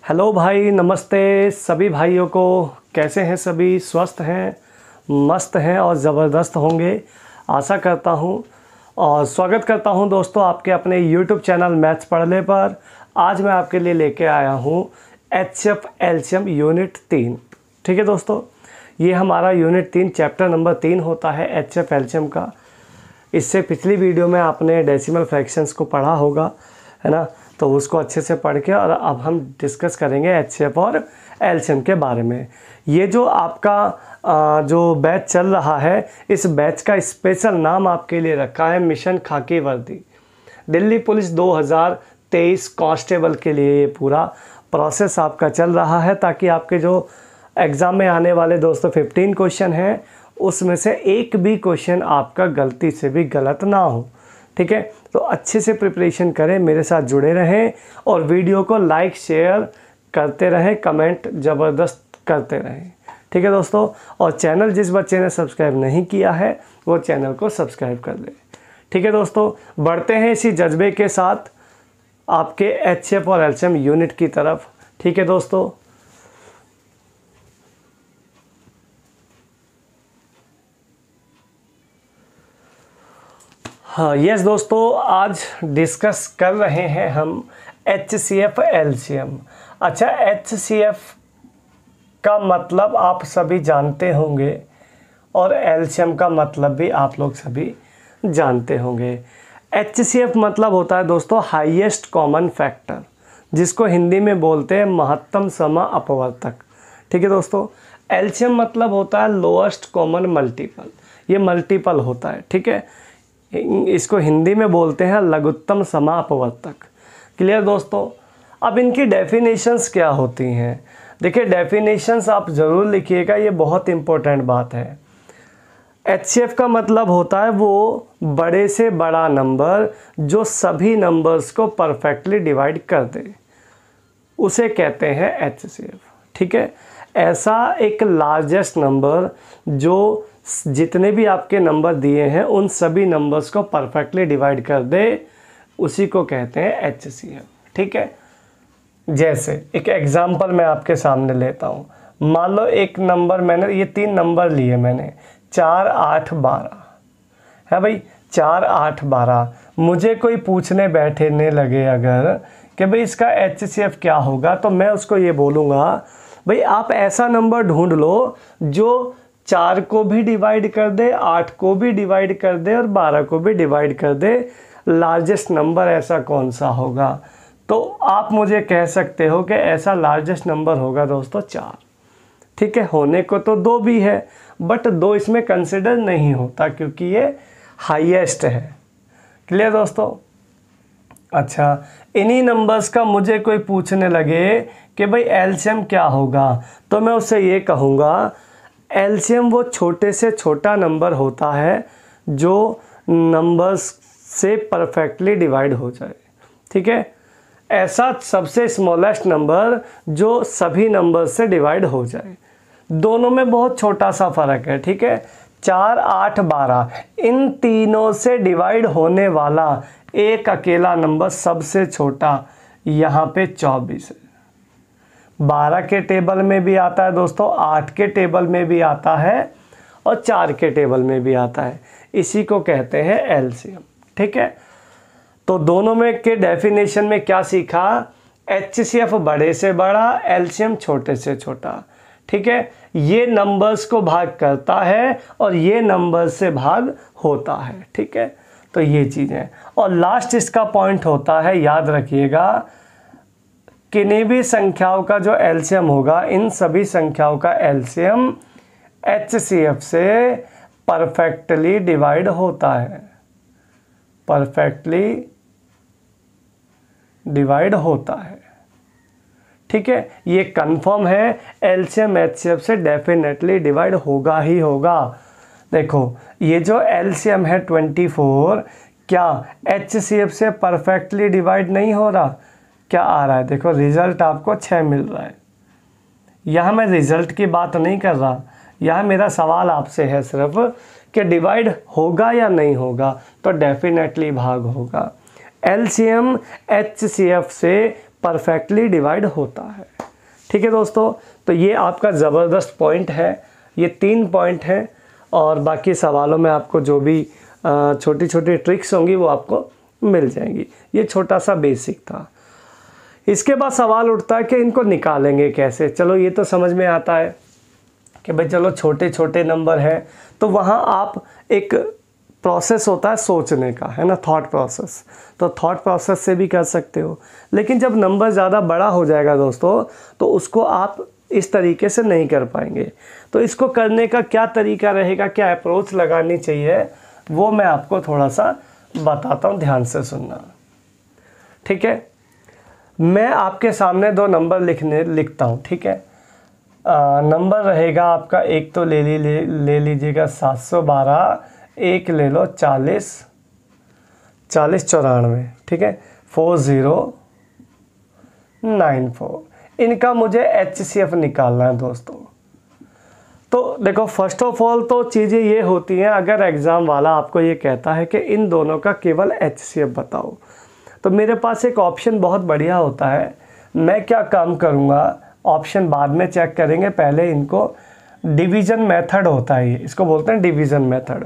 Hello भाई, नमस्ते सभी भाइयों को। कैसे हैं सभी? स्वस्थ हैं, मस्त हैं और ज़बरदस्त होंगे आशा करता हूं। और स्वागत करता हूं दोस्तों आपके अपने YouTube चैनल मैथ्स पढ़ ले पर। आज मैं आपके लिए लेके आया हूं HCF एलसीएम यूनिट 3। ठीक है दोस्तों, ये हमारा यूनिट 3 चैप्टर नंबर 3 होता है HCF एलसीएम का। इससे पिछली वीडियो में आपने डेसिमल फ्रैक्शंस को पढ़ा होगा, है ना? तो उसको अच्छे से पढ़ के और अब हम डिस्कस करेंगे HCF और एलसीएम के बारे में। ये जो आपका जो बैच चल रहा है, इस बैच का स्पेशल नाम आपके लिए रखा है मिशन खाकी वर्दी। दिल्ली पुलिस 2023 कांस्टेबल के लिए ये पूरा प्रोसेस आपका चल रहा है, ताकि आपके जो एग्ज़ाम में आने वाले दोस्तों 15 क्वेश्चन हैं, उसमें से एक भी क्वेश्चन आपका गलती से भी गलत ना हो। ठीक है, तो अच्छे से प्रिपरेशन करें, मेरे साथ जुड़े रहें और वीडियो को लाइक शेयर करते रहें, कमेंट ज़बरदस्त करते रहें। ठीक है दोस्तों, और चैनल जिस बच्चे ने सब्सक्राइब नहीं किया है वो चैनल को सब्सक्राइब कर ले। ठीक है दोस्तों, बढ़ते हैं इसी जज्बे के साथ आपके HCF और एलसीएम यूनिट की तरफ। ठीक है दोस्तों, हाँ यस दोस्तों, आज डिस्कस कर रहे हैं हम HCF एलसीएम। अच्छा, HCF का मतलब आप सभी जानते होंगे और एलसीएम का मतलब भी आप लोग सभी जानते होंगे। HCF मतलब होता है दोस्तों हाईएस्ट कॉमन फैक्टर, जिसको हिंदी में बोलते हैं महत्तम सम अपवर्तक। ठीक है दोस्तों, एलसीएम मतलब होता है लोएस्ट कॉमन मल्टीपल, ये मल्टीपल होता है। ठीक है, इसको हिंदी में बोलते हैं लघुत्तम समापवर्तक। क्लियर दोस्तों? अब इनकी डेफिनेशंस क्या होती हैं? देखिए, डेफिनेशंस आप ज़रूर लिखिएगा, ये बहुत इम्पोर्टेंट बात है। HCF का मतलब होता है वो बड़े से बड़ा नंबर जो सभी नंबर्स को परफेक्टली डिवाइड कर दे, उसे कहते हैं HCF। ठीक है, ऐसा एक लार्जेस्ट नंबर जो जितने भी आपके नंबर दिए हैं उन सभी नंबर्स को परफेक्टली डिवाइड कर दे, उसी को कहते हैं HCF। ठीक है, जैसे एक एग्जांपल मैं आपके सामने लेता हूँ। मान लो एक नंबर, मैंने ये 3 नंबर लिए मैंने, 4, 8, 12 है भाई। 4, 8, 12 मुझे कोई पूछने बैठने लगे अगर कि भाई इसका HCF क्या होगा, तो मैं उसको ये बोलूँगा, भाई आप ऐसा नंबर ढूंढ लो जो 4 को भी डिवाइड कर दे, 8 को भी डिवाइड कर दे और 12 को भी डिवाइड कर दे। लार्जेस्ट नंबर ऐसा कौन सा होगा? तो आप मुझे कह सकते हो कि ऐसा लार्जेस्ट नंबर होगा दोस्तों 4। ठीक है, होने को तो 2 भी है, बट 2 इसमें कंसिडर नहीं होता क्योंकि ये हाईएस्ट है। क्लियर दोस्तों? अच्छा, इन्हीं नंबर्स का मुझे कोई पूछने लगे कि भाई एलसीएम क्या होगा, तो मैं उससे ये कहूँगा एलसीएम वो छोटे से छोटा नंबर होता है जो नंबर्स से परफेक्टली डिवाइड हो जाए। ठीक है, ऐसा सबसे स्मॉलेस्ट नंबर जो सभी नंबर्स से डिवाइड हो जाए। दोनों में बहुत छोटा सा फ़र्क है। ठीक है, 4, 8, 12 इन तीनों से डिवाइड होने वाला एक अकेला नंबर सबसे छोटा यहाँ पे 24 है। 12 के टेबल में भी आता है दोस्तों, 8 के टेबल में भी आता है और 4 के टेबल में भी आता है। इसी को कहते हैं एलसीएम। ठीक है, तो दोनों में के डेफिनेशन में क्या सीखा? HCF बड़े से बड़ा, एलसीएम छोटे से छोटा। ठीक है, ये नंबर्स को भाग करता है और ये नंबर से भाग होता है। ठीक है, तो ये चीज़ें, और लास्ट इसका पॉइंट होता है, याद रखिएगा, किन्हीं भी संख्याओं का जो एलसीएम होगा, इन सभी संख्याओं का एलसीएम HCF से परफेक्टली डिवाइड होता है। परफेक्टली डिवाइड होता है। ठीक है, ये कंफर्म है, एलसीएम HCF से डेफिनेटली डिवाइड होगा ही होगा। देखो, ये जो एलसीएम है 24, क्या HCF से परफेक्टली डिवाइड नहीं हो रहा? क्या आ रहा है? देखो, रिज़ल्ट आपको 6 मिल रहा है। यहाँ मैं रिज़ल्ट की बात नहीं कर रहा, यहाँ मेरा सवाल आपसे है सिर्फ कि डिवाइड होगा या नहीं होगा, तो डेफिनेटली भाग होगा। एलसीएम HCF से परफेक्टली डिवाइड होता है। ठीक है दोस्तों, तो ये आपका ज़बरदस्त पॉइंट है, ये 3 पॉइंट हैं और बाकी सवालों में आपको जो भी छोटी छोटी ट्रिक्स होंगी वो आपको मिल जाएंगी। ये छोटा सा बेसिक था। इसके बाद सवाल उठता है कि इनको निकालेंगे कैसे। चलो ये तो समझ में आता है कि भाई चलो छोटे छोटे नंबर हैं तो वहाँ आप एक प्रोसेस होता है सोचने का, है ना, थॉट प्रोसेस, तो थॉट प्रोसेस से भी कर सकते हो। लेकिन जब नंबर ज़्यादा बड़ा हो जाएगा दोस्तों तो उसको आप इस तरीके से नहीं कर पाएंगे। तो इसको करने का क्या तरीका रहेगा, क्या अप्रोच लगानी चाहिए, वो मैं आपको थोड़ा सा बताता हूँ, ध्यान से सुनना। ठीक है, मैं आपके सामने 2 नंबर लिखता हूँ। ठीक है, नंबर रहेगा आपका एक तो ले लीजिएगा 712, एक ले लो 4094। ठीक है, 4094। इनका मुझे HCF निकालना है दोस्तों। तो देखो फर्स्ट ऑफ ऑल तो चीज़ें ये होती हैं, अगर एग्ज़ाम वाला आपको ये कहता है कि इन दोनों का केवल HCF बताओ, तो मेरे पास एक ऑप्शन बहुत बढ़िया होता है। मैं क्या काम करूँगा, ऑप्शन बाद में चेक करेंगे, पहले इनको डिवीज़न मेथड होता है, इसको बोलते हैं डिवीज़न मेथड।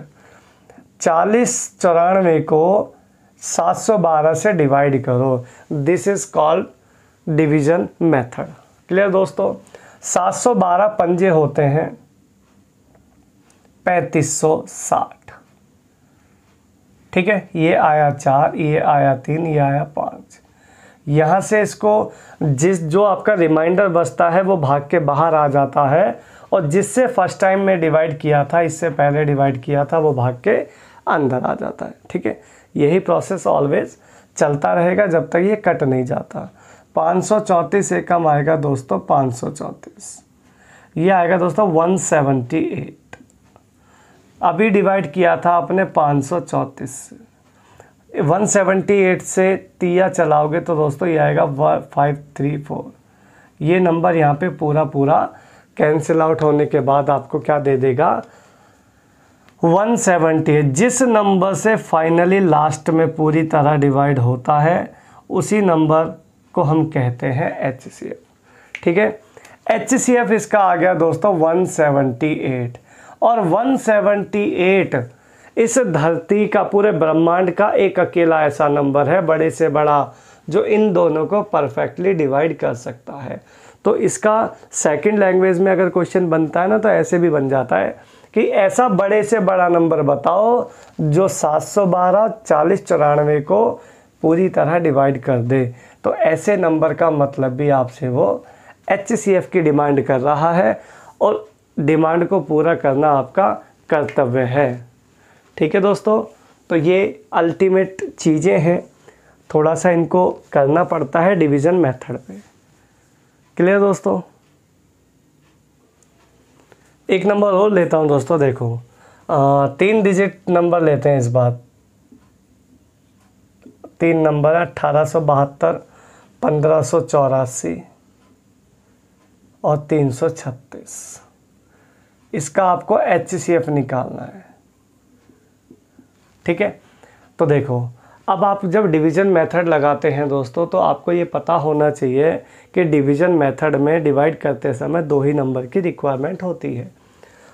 4094 को 712 से डिवाइड करो, this is called division method. Clear दोस्तों, 712 पंजे होते हैं 3560। ठीक है, ये आया 4, ये आया 3, ये आया 5। यहाँ से इसको जो आपका रिमाइंडर बचता है वो भाग के बाहर आ जाता है, और जिससे फर्स्ट टाइम में डिवाइड किया था, इससे पहले डिवाइड किया था, वो भाग के अंदर आ जाता है। ठीक है, यही प्रोसेस ऑलवेज चलता रहेगा जब तक ये कट नहीं जाता। 534 एकम आएगा दोस्तों 534, ये आएगा दोस्तों 178। अभी डिवाइड किया था आपने 534 से, 178 से 3 चलाओगे तो दोस्तों ये आएगा 534। ये नंबर यहाँ पे पूरा कैंसिल आउट होने के बाद आपको क्या दे देगा, 178। जिस नंबर से फाइनली लास्ट में पूरी तरह डिवाइड होता है उसी नंबर को हम कहते हैं HCF। ठीक है, HCF इसका आ गया दोस्तों 178। और 178 इस धरती का, पूरे ब्रह्मांड का एक अकेला ऐसा नंबर है बड़े से बड़ा जो इन दोनों को परफेक्टली डिवाइड कर सकता है। तो इसका सेकंड लैंग्वेज में अगर क्वेश्चन बनता है ना तो ऐसे भी बन जाता है कि ऐसा बड़े से बड़ा नंबर बताओ जो 712, 4094 को पूरी तरह डिवाइड कर दे। तो ऐसे नंबर का मतलब भी आपसे वो HCF की डिमांड कर रहा है, और डिमांड को पूरा करना आपका कर्तव्य है। ठीक है दोस्तों, तो ये अल्टीमेट चीज़ें हैं, थोड़ा सा इनको करना पड़ता है डिवीज़न मेथड पे। क्लियर दोस्तों, एक नंबर और लेता हूँ दोस्तों, देखो 3 डिजिट नंबर लेते हैं इस बार। 3 नंबर है 1872, 1584 और 336। इसका आपको HCF निकालना है। ठीक है, तो देखो अब आप जब डिवीज़न मेथड लगाते हैं दोस्तों तो आपको ये पता होना चाहिए कि डिवीज़न मेथड में डिवाइड करते समय 2 ही नंबर की रिक्वायरमेंट होती है।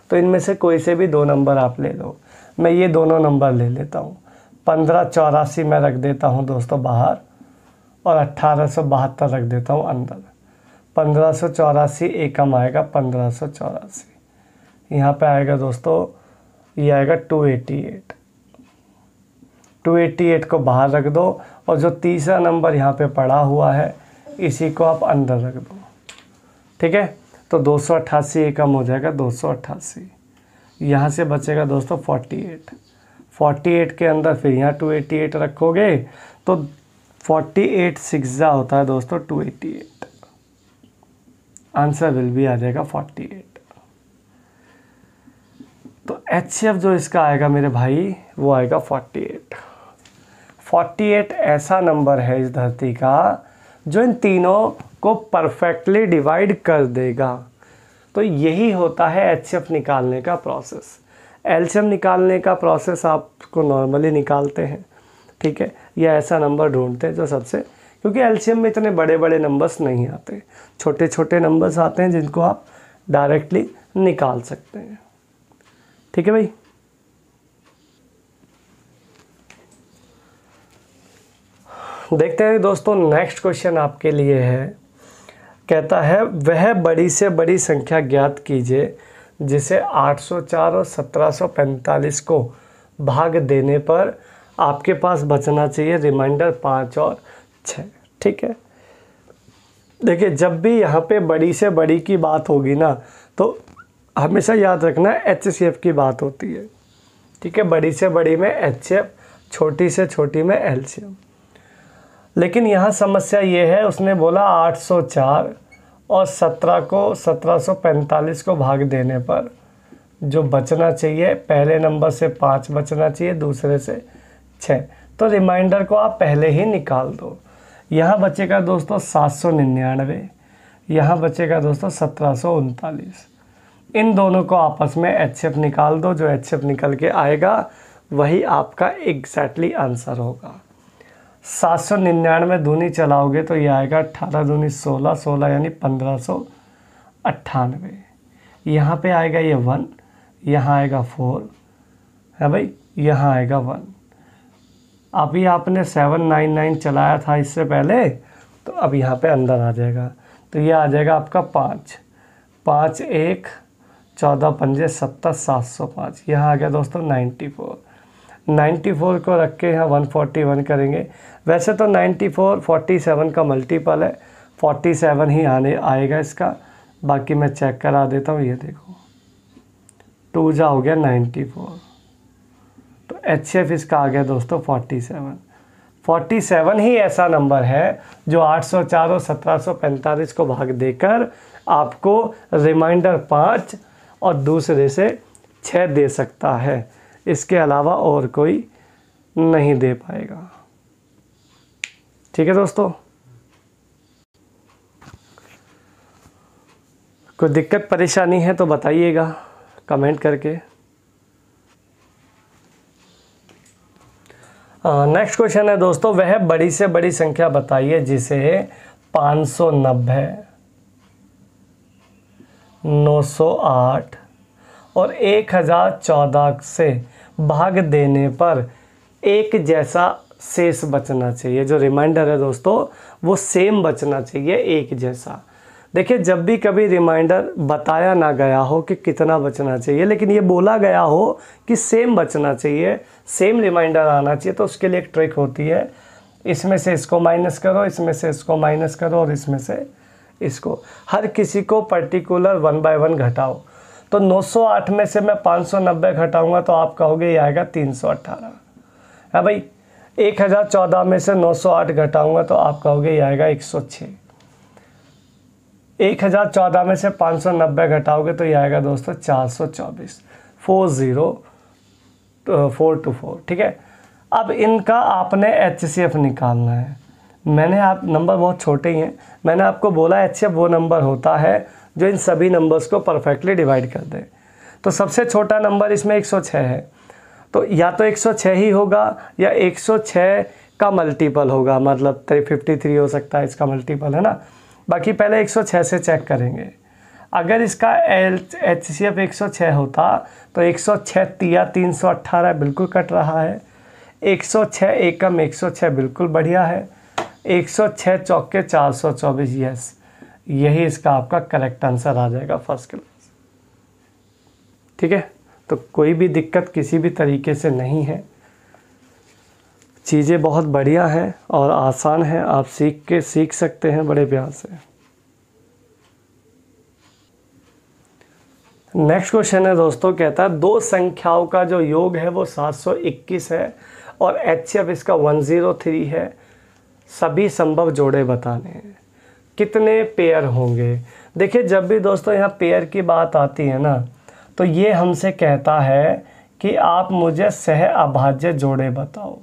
तो इनमें से कोई से भी 2 नंबर आप ले लो। मैं ये दोनों नंबर ले लेता हूँ। 1584 मैं रख देता हूँ दोस्तों बाहर, और 1872 रख देता हूँ अंदर। 1584 एकम आएगा 1584। यहाँ पे आएगा दोस्तों, ये आएगा 288। 288 को बाहर रख दो, और जो तीसरा नंबर यहाँ पे पड़ा हुआ है इसी को आप अंदर रख दो। ठीक है, तो 288 एकम हो जाएगा 288। यहाँ से बचेगा दोस्तों 48। 48 के अंदर फिर यहाँ 288 रखोगे तो 48 सिक्सा होता है दोस्तों 288। आंसर विल भी आ जाएगा 48। तो HCF जो इसका आएगा मेरे भाई वो आएगा 48। 48 ऐसा नंबर है इस धरती का जो इन तीनों को परफेक्टली डिवाइड कर देगा। तो यही होता है HCF निकालने का प्रोसेस। LCM निकालने का प्रोसेस आपको नॉर्मली निकालते हैं, ठीक है, या ऐसा नंबर ढूंढते हैं जो सबसे, क्योंकि एलसीएम में इतने बड़े बड़े नंबर्स नहीं आते, छोटे छोटे नंबर्स आते हैं जिनको आप डायरेक्टली निकाल सकते हैं। ठीक है भाई। देखते हैं दोस्तों, नेक्स्ट क्वेश्चन आपके लिए है, कहता है वह बड़ी से बड़ी संख्या ज्ञात कीजिए जिसे 804 और 1745 को भाग देने पर आपके पास बचना चाहिए रिमाइंडर 5 और 6। ठीक है, देखिए जब भी यहाँ पे बड़ी से बड़ी की बात होगी ना तो हमेशा याद रखना एचसीएफ की बात होती है। ठीक है, बड़ी से बड़ी में एचसीएफ, छोटी से छोटी में एलसीएम। लेकिन यहाँ समस्या ये है, उसने बोला 804 और 1745 को भाग देने पर जो बचना चाहिए, पहले नंबर से 5 बचना चाहिए, दूसरे से 6। तो रिमाइंडर को आप पहले ही निकाल दो। यहाँ बचेगा दोस्तों 799, यहाँ बचेगा दोस्तों 1739। इन दोनों को आपस में एचसीएफ निकाल दो, जो एचसीएफ निकल के आएगा वही आपका एग्जैक्टली आंसर होगा। 799 दूनी चलाओगे तो ये आएगा 18 दूनी 16, 16 यानी 1598। यहाँ पे आएगा ये 1, यहाँ आएगा 4 है भाई, यहाँ आएगा 1। अभी आपने 799 चलाया था इससे पहले, तो अब यहाँ पे अंदर आ जाएगा, तो ये आ जाएगा आपका 5, 5 1 14 पंजे 70, 705। यहाँ आ गया दोस्तों 94। 94 को रख के यहाँ 141 करेंगे। वैसे तो 94 47 का मल्टीपल है, 47 ही आएगा इसका, बाकी मैं चेक करा देता हूँ। ये देखो 2 जा हो गया 94, तो एचसीएफ इसका आ गया दोस्तों 47। 47 ही ऐसा नंबर है जो 804 और 1745 को भाग देकर आपको रिमाइंडर 5 और दूसरे से 6 दे सकता है। इसके अलावा और कोई नहीं दे पाएगा। ठीक है दोस्तों, कोई दिक्कत परेशानी है तो बताइएगा कमेंट करके। नेक्स्ट क्वेश्चन है दोस्तों, वह बड़ी से बड़ी संख्या बताइए जिसे 590, 908 और 1014 से भाग देने पर एक जैसा शेष बचना चाहिए। जो रिमाइंडर है दोस्तों वो सेम बचना चाहिए, एक जैसा। देखिए जब भी कभी रिमाइंडर बताया ना गया हो कि कितना बचना चाहिए, लेकिन ये बोला गया हो कि सेम बचना चाहिए, सेम रिमाइंडर आना चाहिए, तो उसके लिए एक ट्रिक होती है, इसमें से इसको माइनस करो, इसमें से इसको माइनस करो और इसमें से इसको, हर किसी को पर्टिकुलर 1 बाय 1 घटाओ। तो 908 में से मैं 590 घटाऊंगा तो आप कहोगे ये आएगा 318 है भाई। 1014 में से 908 घटाऊंगा तो आप कहोगे ये आएगा 106। 1014 में से 590 घटाओगे तो ये आएगा दोस्तों 424, 424। ठीक है, अब इनका आपने एचसीएफ निकालना है। मैंने आप नंबर बहुत छोटे ही हैं, मैंने आपको बोला एचसीएफ वो नंबर होता है जो इन सभी नंबर्स को परफेक्टली डिवाइड कर दे। तो सबसे छोटा नंबर इसमें 106 है, तो या तो 106 ही होगा या 106 का मल्टीपल होगा, मतलब 353 हो सकता है इसका मल्टीपल, है ना। बाकी पहले 106 से चेक करेंगे। अगर इसका एचसीएफ 106 होता तो 106 तिया 318 बिल्कुल कट रहा है, 106 एकम 106 बिल्कुल बढ़िया है, 106 चौके 424, यस यही इसका आपका करेक्ट आंसर आ जाएगा फर्स्ट क्लास। ठीक है, तो कोई भी दिक्कत किसी भी तरीके से नहीं है, चीज़ें बहुत बढ़िया हैं और आसान हैं, आप सीख सकते हैं बड़े प्यार से। नेक्स्ट क्वेश्चन है दोस्तों, कहता है दो संख्याओं का जो योग है वो 721 है और एचसीएफ इसका 103 है, सभी संभव जोड़े बताने हैं, कितने पेयर होंगे। देखिए जब भी दोस्तों यहाँ पेयर की बात आती है ना, तो ये हमसे कहता है कि आप मुझे सह अभाज्य जोड़े बताओ।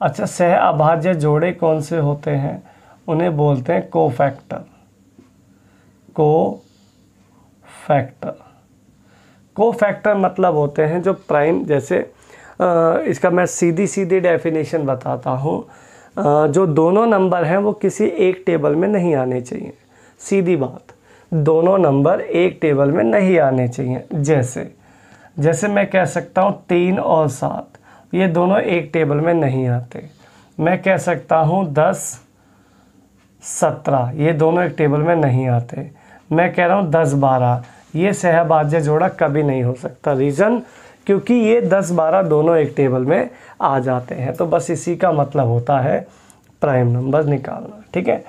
अच्छा, सह अभाज्य जोड़े कौन से होते हैं, उन्हें बोलते हैं कोफैक्टर। कोफैक्टर मतलब होते हैं जो प्राइम, जैसे इसका मैं सीधी डेफिनेशन बताता हूँ। जो दोनों नंबर हैं वो किसी एक टेबल में नहीं आने चाहिए। सीधी बात, दोनों नंबर एक टेबल में नहीं आने चाहिए। जैसे मैं कह सकता हूँ 3 और 7, ये दोनों एक टेबल में नहीं आते। मैं कह सकता हूँ 10 17, ये दोनों एक टेबल में नहीं आते। मैं कह रहा हूँ 10 12, ये सहभाज्य जोड़ा कभी नहीं हो सकता। रीज़न, क्योंकि ये 10 12 दोनों एक टेबल में आ जाते हैं। तो बस इसी का मतलब होता है प्राइम नंबर निकालना। ठीक है,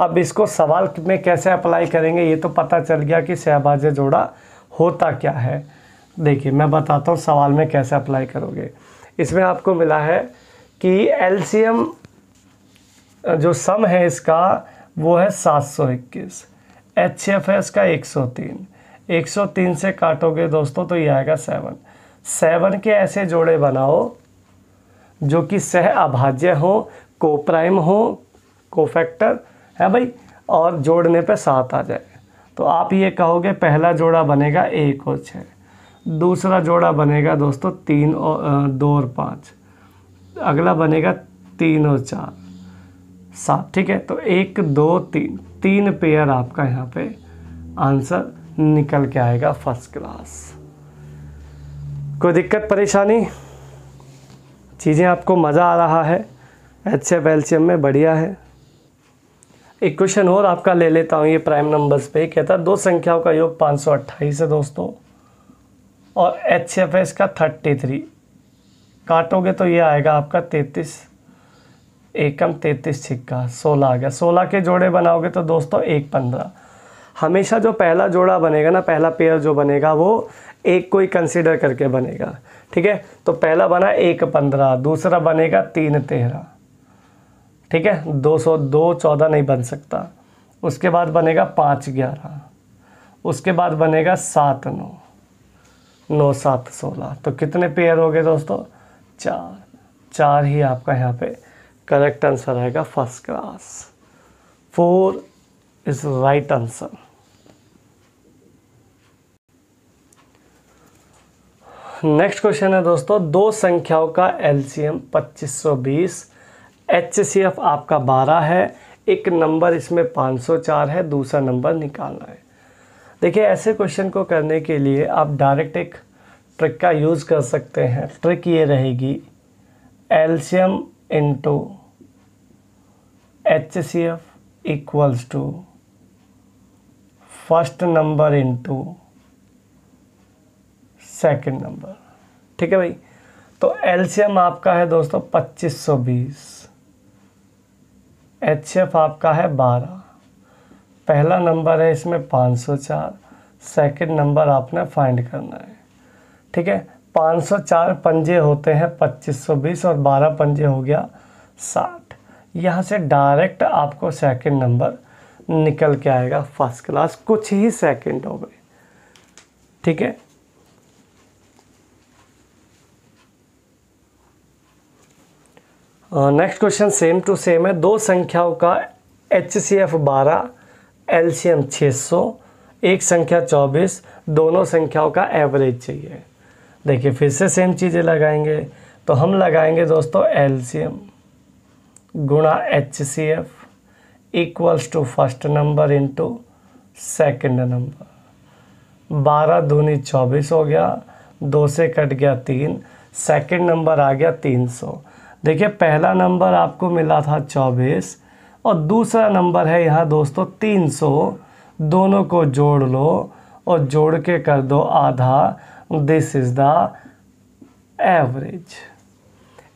अब इसको सवाल में कैसे अप्लाई करेंगे ये तो पता चल गया कि सहभाज्य जोड़ा होता क्या है। देखिए मैं बताता हूँ सवाल में कैसे अप्लाई करोगे। इसमें आपको मिला है कि एलसीएम जो सम है इसका वो है 721, एचसीएफ है इसका 103। 103 से काटोगे दोस्तों तो ये आएगा 7 के ऐसे जोड़े बनाओ जो कि सह अभाज्य हो, कोप्राइम हो, कोफैक्टर है भाई, और जोड़ने पे 7 आ जाए। तो आप ये कहोगे पहला जोड़ा बनेगा 1 और 6, दूसरा जोड़ा बनेगा दोस्तों 3 और 2 और 5, अगला बनेगा 3 और 4 7। ठीक है, तो 1 2 3 पेयर आपका यहाँ पे आंसर निकल के आएगा फर्स्ट क्लास। कोई दिक्कत परेशानी? चीज़ें आपको मज़ा आ रहा है? एचसीएफ एलसीएम में बढ़िया है। एक क्वेश्चन और आपका ले लेता हूँ, ये प्राइम नंबर्स पे कहता है 2 संख्याओं का योग 528 है दोस्तों, और एचसीएफ है इसका 33। काटोगे तो ये आएगा आपका 33 एकम 33 छिक्का 16 आ गया। 16 के जोड़े बनाओगे तो दोस्तों 1 15। हमेशा जो पहला जोड़ा बनेगा ना, पहला पेयर जो बनेगा वो एक को ही कंसिडर करके बनेगा। ठीक है, तो पहला बना 1 15, दूसरा बनेगा 3 13। ठीक है, 202 14 नहीं बन सकता। उसके बाद बनेगा 5 11, उसके बाद बनेगा 7 9, 9 7 16। तो कितने पेयर हो गए दोस्तों? 4 ही आपका यहाँ पे करेक्ट आंसर आएगा first class. 4 is right answer. Next question है दोस्तों 2 संख्याओं का एलसीएम 2520, एचसीएफ आपका 12 है, एक नंबर इसमें 504 है, दूसरा नंबर निकालना है। देखिए ऐसे क्वेश्चन को करने के लिए आप डायरेक्ट एक ट्रिक का यूज़ कर सकते हैं। ट्रिक ये रहेगी LCM into HCF equals to first number into second number. ठीक है भाई, तो एलसीएम आपका है दोस्तों 2520, एचसीएफ आपका है 12, पहला नंबर है इसमें 504, सेकंड नंबर आपने फाइंड करना है। ठीक है, 504 पंजे होते हैं 2520 और 12 पंजे हो गया 60। यहाँ से डायरेक्ट आपको सेकंड नंबर निकल के आएगा फर्स्ट क्लास, कुछ ही सेकंड हो गए। ठीक है, next question same to same है। 2 संख्याओं का एचसीएफ 12, एलसीएम 600, एक संख्या 24, दोनों संख्याओं का एवरेज चाहिए। देखिए फिर से सेम चीज़ें लगाएंगे, तो हम लगाएंगे दोस्तों एलसीएम गुणा HCF equals to first number into second number. 12 दूनी 24 हो गया, 2 से कट गया 3, सेकंड नंबर आ गया 300। देखिए पहला नंबर आपको मिला था 24 और दूसरा नंबर है यहाँ दोस्तों 300। दोनों को जोड़ लो और जोड़ के कर दो आधा। This is the average.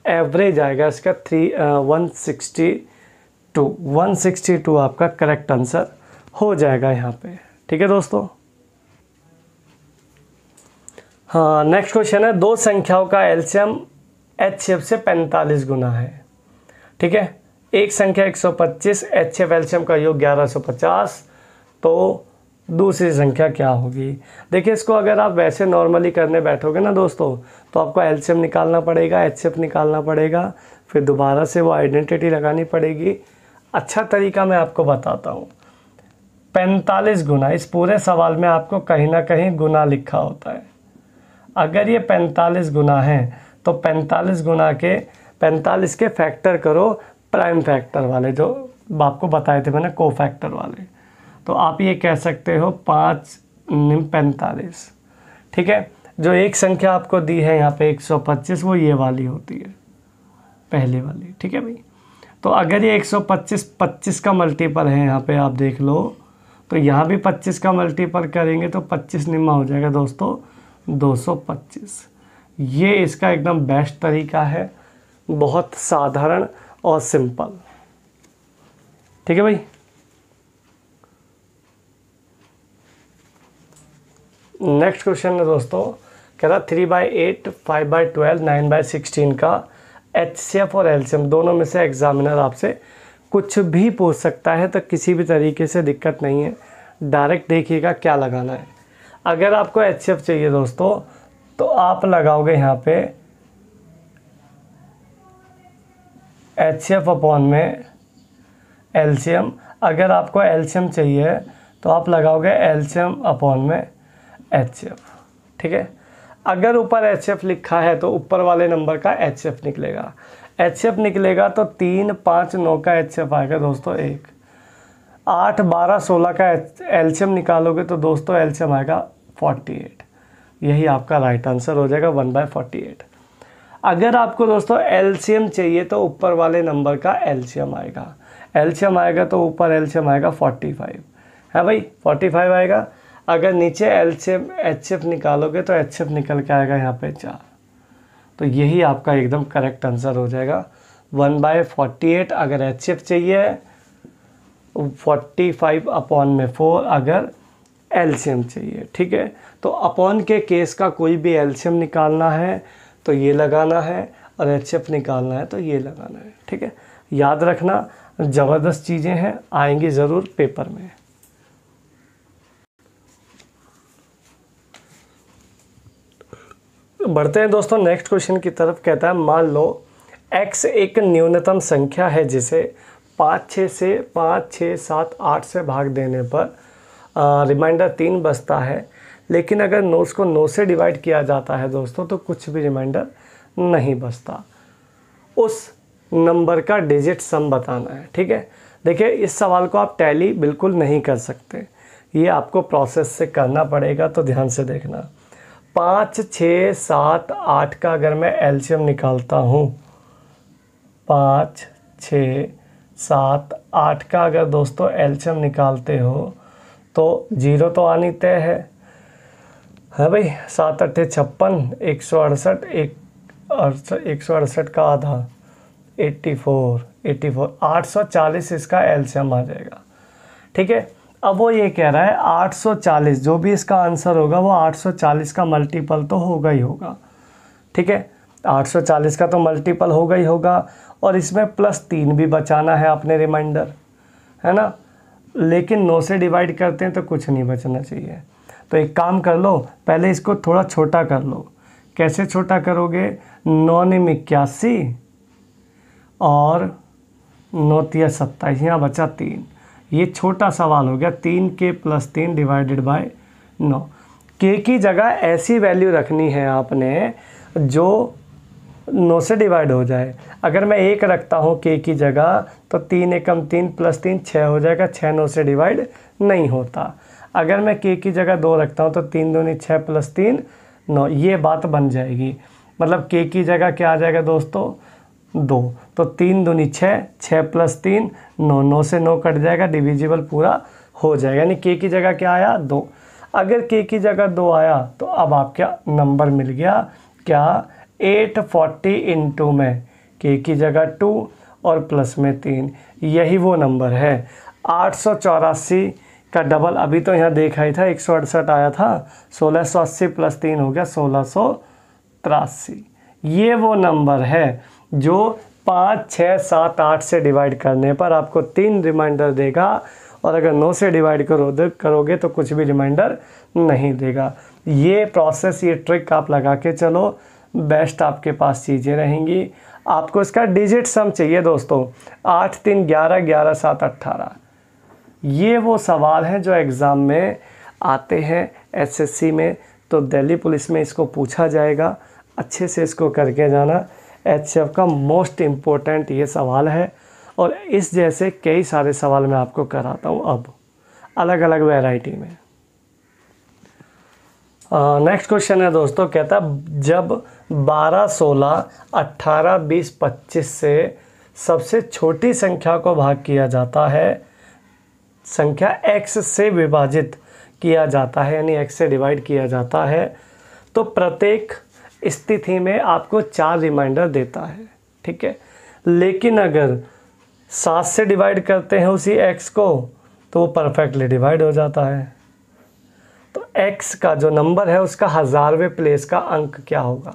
Average आएगा इसका 162 आपका करेक्ट आंसर हो जाएगा यहाँ पे। ठीक है दोस्तों, हाँ नेक्स्ट क्वेश्चन है 2 संख्याओं का एलसीएम एचसीएफ से 45 गुना है। ठीक है, एक संख्या 125, एचसीएफ एलसीएम का योग 1150, तो दूसरी संख्या क्या होगी? देखिए इसको अगर आप वैसे नॉर्मली करने बैठोगे ना दोस्तों, तो आपको एलसीएम निकालना पड़ेगा, एचसीएफ निकालना पड़ेगा, फिर दोबारा से वो आइडेंटिटी लगानी पड़ेगी। अच्छा तरीका मैं आपको बताता हूँ। 45 गुना, इस पूरे सवाल में आपको कहीं ना कहीं गुना लिखा होता है। अगर ये 45 गुना है तो 45 गुना के 45 के फैक्टर करो प्राइम फैक्टर वाले, जो आपको बताए थे मैंने को फैक्टर वाले। तो आप ये कह सकते हो 5 निम 45। ठीक है, जो एक संख्या आपको दी है यहाँ पे 125, वो ये वाली होती है, पहली वाली। ठीक है भाई, तो अगर ये 125 25 का मल्टीपल है, यहाँ पे आप देख लो, तो यहाँ भी 25 का मल्टीपल करेंगे तो 25 निम्मा हो जाएगा दोस्तों 225। ये इसका एकदम बेस्ट तरीका है, बहुत साधारण और सिंपल। ठीक है भाई, नेक्स्ट क्वेश्चन है दोस्तों, कह रहा 3/8, 5/12, 9/16 का HCF और LCM दोनों में से एग्जामिनर आपसे कुछ भी पूछ सकता है, तो किसी भी तरीके से दिक्कत नहीं है, डायरेक्ट देखिएगा क्या लगाना है। अगर आपको HCF चाहिए दोस्तों, तो आप लगाओगे यहाँ पे HCF अपॉन में LCM। अगर आपको LCM चाहिए तो आप लगाओगे LCM अपॉन में HCF। ठीक है, अगर ऊपर HCF लिखा है तो ऊपर वाले नंबर का HCF निकलेगा। HCF निकलेगा तो 3, 5, 9 का HCF आएगा दोस्तों 1। 8, 12, 16 का LCM निकालोगे तो दोस्तों LCM आएगा 48। यही आपका राइट आंसर हो जाएगा 1/48। अगर आपको दोस्तों LCM चाहिए तो ऊपर वाले नंबर का LCM आएगा। LCM आएगा तो ऊपर LCM आएगा 45 है भाई, 45 आएगा। अगर नीचे LCM HCF निकालोगे तो HCF निकल के आएगा यहाँ पे 4। तो यही आपका एकदम करेक्ट आंसर हो जाएगा 1/48। अगर HCF चाहिए 45 अपॉन में 4 अगर LCM चाहिए। ठीक है, तो अपॉन के केस का कोई भी LCM निकालना है तो ये लगाना है, और HCF निकालना है तो ये लगाना है। ठीक है, याद रखना, ज़बरदस्त चीज़ें हैं, आएंगी ज़रूर पेपर में। बढ़ते हैं दोस्तों नेक्स्ट क्वेश्चन की तरफ। कहता है मान लो x एक न्यूनतम संख्या है जिसे 5, 6, 7, 8 से भाग देने पर रिमाइंडर 3 बचता है, लेकिन अगर 9 को 9 से डिवाइड किया जाता है दोस्तों तो कुछ भी रिमाइंडर नहीं बचता। उस नंबर का डिजिट सम बताना है। ठीक है, देखिए इस सवाल को आप टैली बिल्कुल नहीं कर सकते, ये आपको प्रोसेस से करना पड़ेगा, तो ध्यान से देखना। 5, 6, 7, 8 का अगर मैं LCM निकालता हूँ, 5, 6, 7, 8 का अगर दोस्तों LCM निकालते हो तो 0 तो आनी तय है भाई। 7 8 56, 168, 168 का आधा 84, 840 इसका LCM आ जाएगा। ठीक है, अब वो ये कह रहा है 840, जो भी इसका आंसर होगा वो 840 का मल्टीपल तो होगा ही होगा। ठीक है, 840 का तो मल्टीपल होगा ही होगा, और इसमें +3 भी बचाना है अपने रिमाइंडर, है ना। लेकिन 9 से डिवाइड करते हैं तो कुछ नहीं बचना चाहिए। तो एक काम कर लो, पहले इसको थोड़ा छोटा कर लो। कैसे छोटा करोगे? 9 निम 81 और 9 तिया 27, यहाँ बचा 3। ये छोटा सवाल हो गया। 3k + 3 divided by 9। k की जगह ऐसी वैल्यू रखनी है आपने जो 9 से डिवाइड हो जाए। अगर मैं 1 रखता हूँ k की जगह तो 3 एकम 3 + 3 6 हो जाएगा। 6 9 से डिवाइड नहीं होता। अगर मैं k की जगह 2 रखता हूँ तो 3 दूनी 6 + 3 9, ये बात बन जाएगी। मतलब k की जगह क्या आ जाएगा दोस्तों? 2। तो 3 दूनी 6, 6 + 3 9, 9 से 9 कट जाएगा, डिविजिबल पूरा हो जाएगा। यानी k की जगह क्या आया? 2। अगर k की जगह 2 आया तो अब आपका नंबर मिल गया क्या? 840 इंटू में k की जगह 2 और प्लस में 3, यही वो नंबर है। 884 का डबल अभी तो यहाँ देखा ही था, 168 आया था, 1680 + 3 हो गया 1683। ये वो नंबर है जो 5, 6, 7, 8 से डिवाइड करने पर आपको 3 रिमाइंडर देगा, और अगर 9 से डिवाइड करोगे तो कुछ भी रिमाइंडर नहीं देगा। ये प्रोसेस, ये ट्रिक आप लगा के चलो, बेस्ट आपके पास चीज़ें रहेंगी। आपको इसका डिजिट सम चाहिए दोस्तों। 8 3 11, 11 7 18। ये वो सवाल हैं जो एग्ज़ाम में आते हैं एसएससी में, तो दिल्ली पुलिस में इसको पूछा जाएगा। अच्छे से इसको करके जाना। एचसीएफ का मोस्ट इम्पोर्टेंट ये सवाल है, और इस जैसे कई सारे सवाल मैं आपको कराता हूँ अब अलग अलग वैरायटी में। नेक्स्ट क्वेश्चन है दोस्तों, कहता जब 12, 16, 18, 20, 25 से सबसे छोटी संख्या को भाग किया जाता है, संख्या x से विभाजित किया जाता है यानी x से डिवाइड किया जाता है, तो प्रत्येक स्थिति में आपको 4 रिमाइंडर देता है, ठीक है। लेकिन अगर 7 से डिवाइड करते हैं उसी x को तो वो परफेक्टली डिवाइड हो जाता है। तो x का जो नंबर है उसका 1000वें प्लेस का अंक क्या होगा।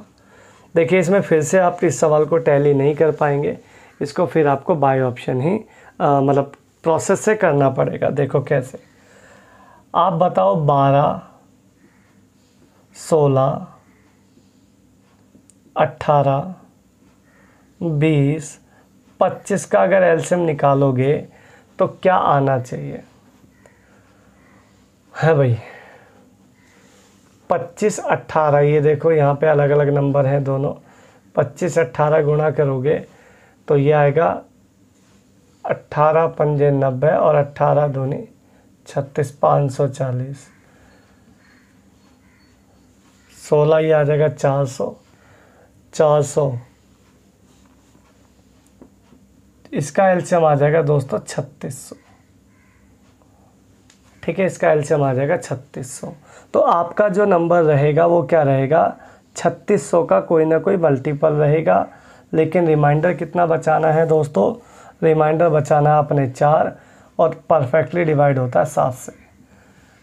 देखिए इसमें फिर से आप इस सवाल को टैली नहीं कर पाएंगे, इसको फिर आपको बाय ऑप्शन ही मतलब प्रोसेस से करना पड़ेगा। देखो कैसे, आप बताओ 12, 16, 18, 20, 25 का अगर एलसीएम निकालोगे तो क्या आना चाहिए। है भाई 25, 18, ये देखो यहाँ पे अलग अलग नंबर हैं दोनों। 25, 18 गुणा करोगे तो ये आएगा 18 पंजे 90 और 18 दूनी 36, 540। 16 ये आ जाएगा 400, 400 इसका एलसीएम आ जाएगा दोस्तों 3600, ठीक है। इसका एलसीएम आ जाएगा 3600। तो आपका जो नंबर रहेगा वो क्या रहेगा, 3600 का कोई ना कोई मल्टीपल रहेगा। लेकिन रिमाइंडर कितना बचाना है दोस्तों, रिमाइंडर बचाना है अपने 4 और परफेक्टली डिवाइड होता है 7 से,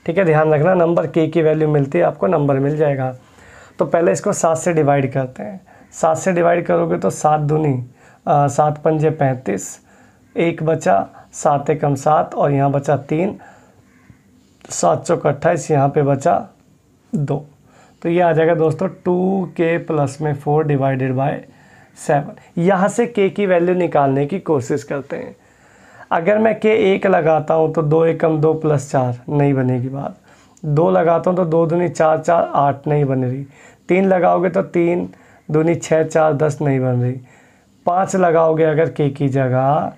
ठीक है। ध्यान रखना नंबर k की वैल्यू मिलती है आपको नंबर मिल जाएगा। तो पहले इसको 7 से डिवाइड करते हैं। 7 से डिवाइड करोगे तो 7 दूनी 7 पंजे 35, 1 बचा, 7 एकम 7 और यहाँ बचा 3, 7 चौक 28, यहाँ पे बचा 2। तो ये आ जाएगा दोस्तों 2k प्लस में 4 डिवाइडेड बाय 7। यहाँ से k की वैल्यू निकालने की कोशिश करते हैं। अगर मैं k 1 लगाता हूँ तो 2 एकम 2 प्लस 4 नहीं बनेगी बात। 2 लगाता हूँ तो 2 दूनी 4, 4 8 नहीं बन रही। 3 लगाओगे तो 3 दूनी 6, 4 10 नहीं बन रही। 5 लगाओगे अगर k की जगह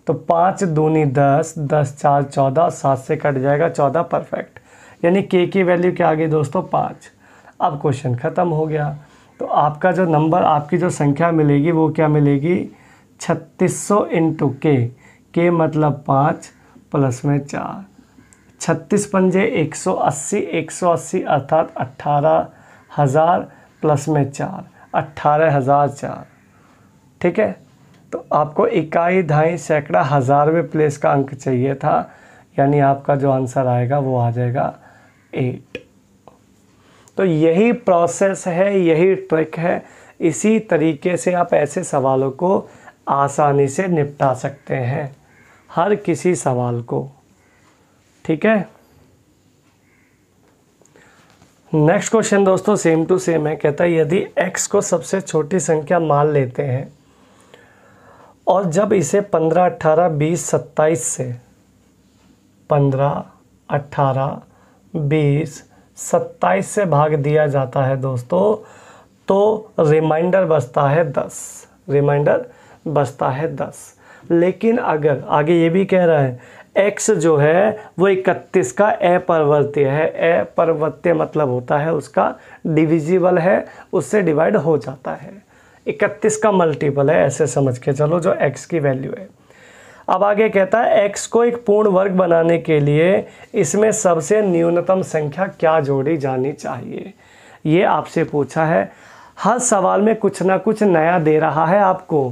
तो 5 दूनी 10, 10 4 14, 7 से कट जाएगा 14 परफेक्ट। यानी k की वैल्यू क्या आ गई दोस्तों 5। अब क्वेश्चन ख़त्म हो गया। तो आपका जो नंबर, आपकी जो संख्या मिलेगी वो क्या मिलेगी, 3600 इंटू k मतलब 5 प्लस में 4, 36 पंजे 180, 180 अर्थात 18,000 प्लस में 4, 18,004, ठीक है। तो आपको इकाई, दहाई, सैकड़ा, हज़ारवें प्लेस का अंक चाहिए था, यानी आपका जो आंसर आएगा वो आ जाएगा 8। तो यही प्रोसेस है, यही ट्रिक है। इसी तरीके से आप ऐसे सवालों को आसानी से निपटा सकते हैं, हर किसी सवाल को, ठीक है। नेक्स्ट क्वेश्चन दोस्तों सेम टू सेम है। कहता है यदि x को सबसे छोटी संख्या मान लेते हैं और जब इसे 15, 18, 20, 27 से 15, 18, 20, 27 से भाग दिया जाता है दोस्तों, तो रिमाइंडर बचता है 10, रिमाइंडर बचता है 10। लेकिन अगर आगे ये भी कह रहा है x जो है वो 31 का अपरिवर्त्य है। अपरिवर्त्य मतलब होता है उसका डिविजिबल है, उससे डिवाइड हो जाता है। 31 का मल्टीपल है, ऐसे समझ के चलो जो x की वैल्यू है। अब आगे कहता है x को एक पूर्ण वर्ग बनाने के लिए इसमें सबसे न्यूनतम संख्या क्या जोड़ी जानी चाहिए, ये आपसे पूछा है। हर सवाल में कुछ ना कुछ नया दे रहा है आपको,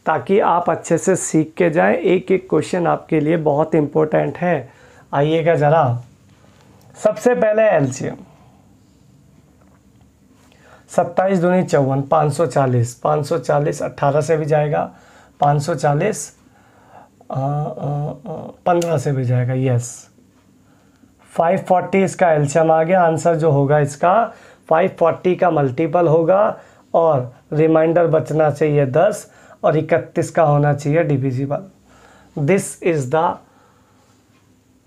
ताकि आप अच्छे से सीख के जाएं। एक एक क्वेश्चन आपके लिए बहुत इम्पोर्टेंट है। आइएगा ज़रा, सबसे पहले एलसीएम 27 दूनी 54, 540, 540 18 से भी जाएगा, 540 15 से भी जाएगा, यस। 540 इसका एलसीएम आ गया। आंसर जो होगा इसका 540 का मल्टीपल होगा और रिमाइंडर बचना चाहिए 10 और 31 का होना चाहिए divisible. This is the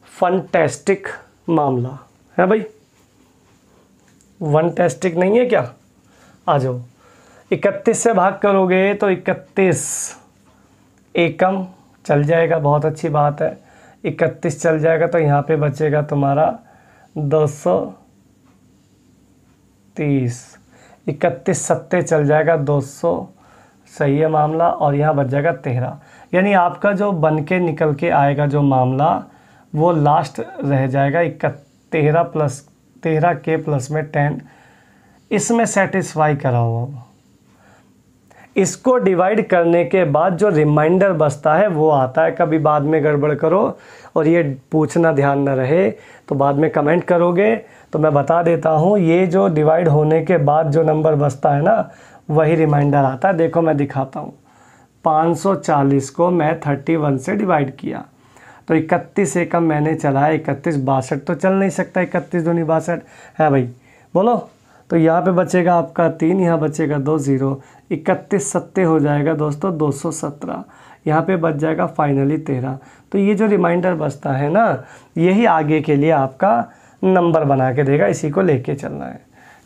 fantastic मामला है भाई, फंटेस्टिक नहीं है क्या। आ जाओ, 31 से भाग करोगे तो 31 एकम चल जाएगा, बहुत अच्छी बात है। 31 चल जाएगा तो यहाँ पे बचेगा तुम्हारा 230। 31 सत्ते चल जाएगा 200, सही है मामला। और यहाँ बच जाएगा 13। यानी आपका जो बन के निकल के आएगा जो मामला वो लास्ट रह जाएगा 13 प्लस 13 के प्लस में 10, इसमें सेटिस्फाई कराओ। अब इसको डिवाइड करने के बाद जो रिमाइंडर बचता है वो आता है। कभी बाद में गड़बड़ करो और ये पूछना ध्यान न रहे तो बाद में कमेंट करोगे, तो मैं बता देता हूँ, ये जो डिवाइड होने के बाद जो नंबर बचता है ना वही रिमाइंडर आता है। देखो मैं दिखाता हूँ। 540 को मैं 31 से डिवाइड किया तो 31 एकम मैंने चलाया, 31 62 तो चल नहीं सकता, 31 दूनी 62 है भाई, बोलो। तो यहाँ पे बचेगा आपका 3, यहाँ बचेगा 2 0, 31 सत्ते हो जाएगा दोस्तों 217, यहाँ पे बच जाएगा फाइनली 13। तो ये जो रिमाइंडर बचता है ना यही आगे के लिए आपका नंबर बना के देगा, इसी को लेके चलना है,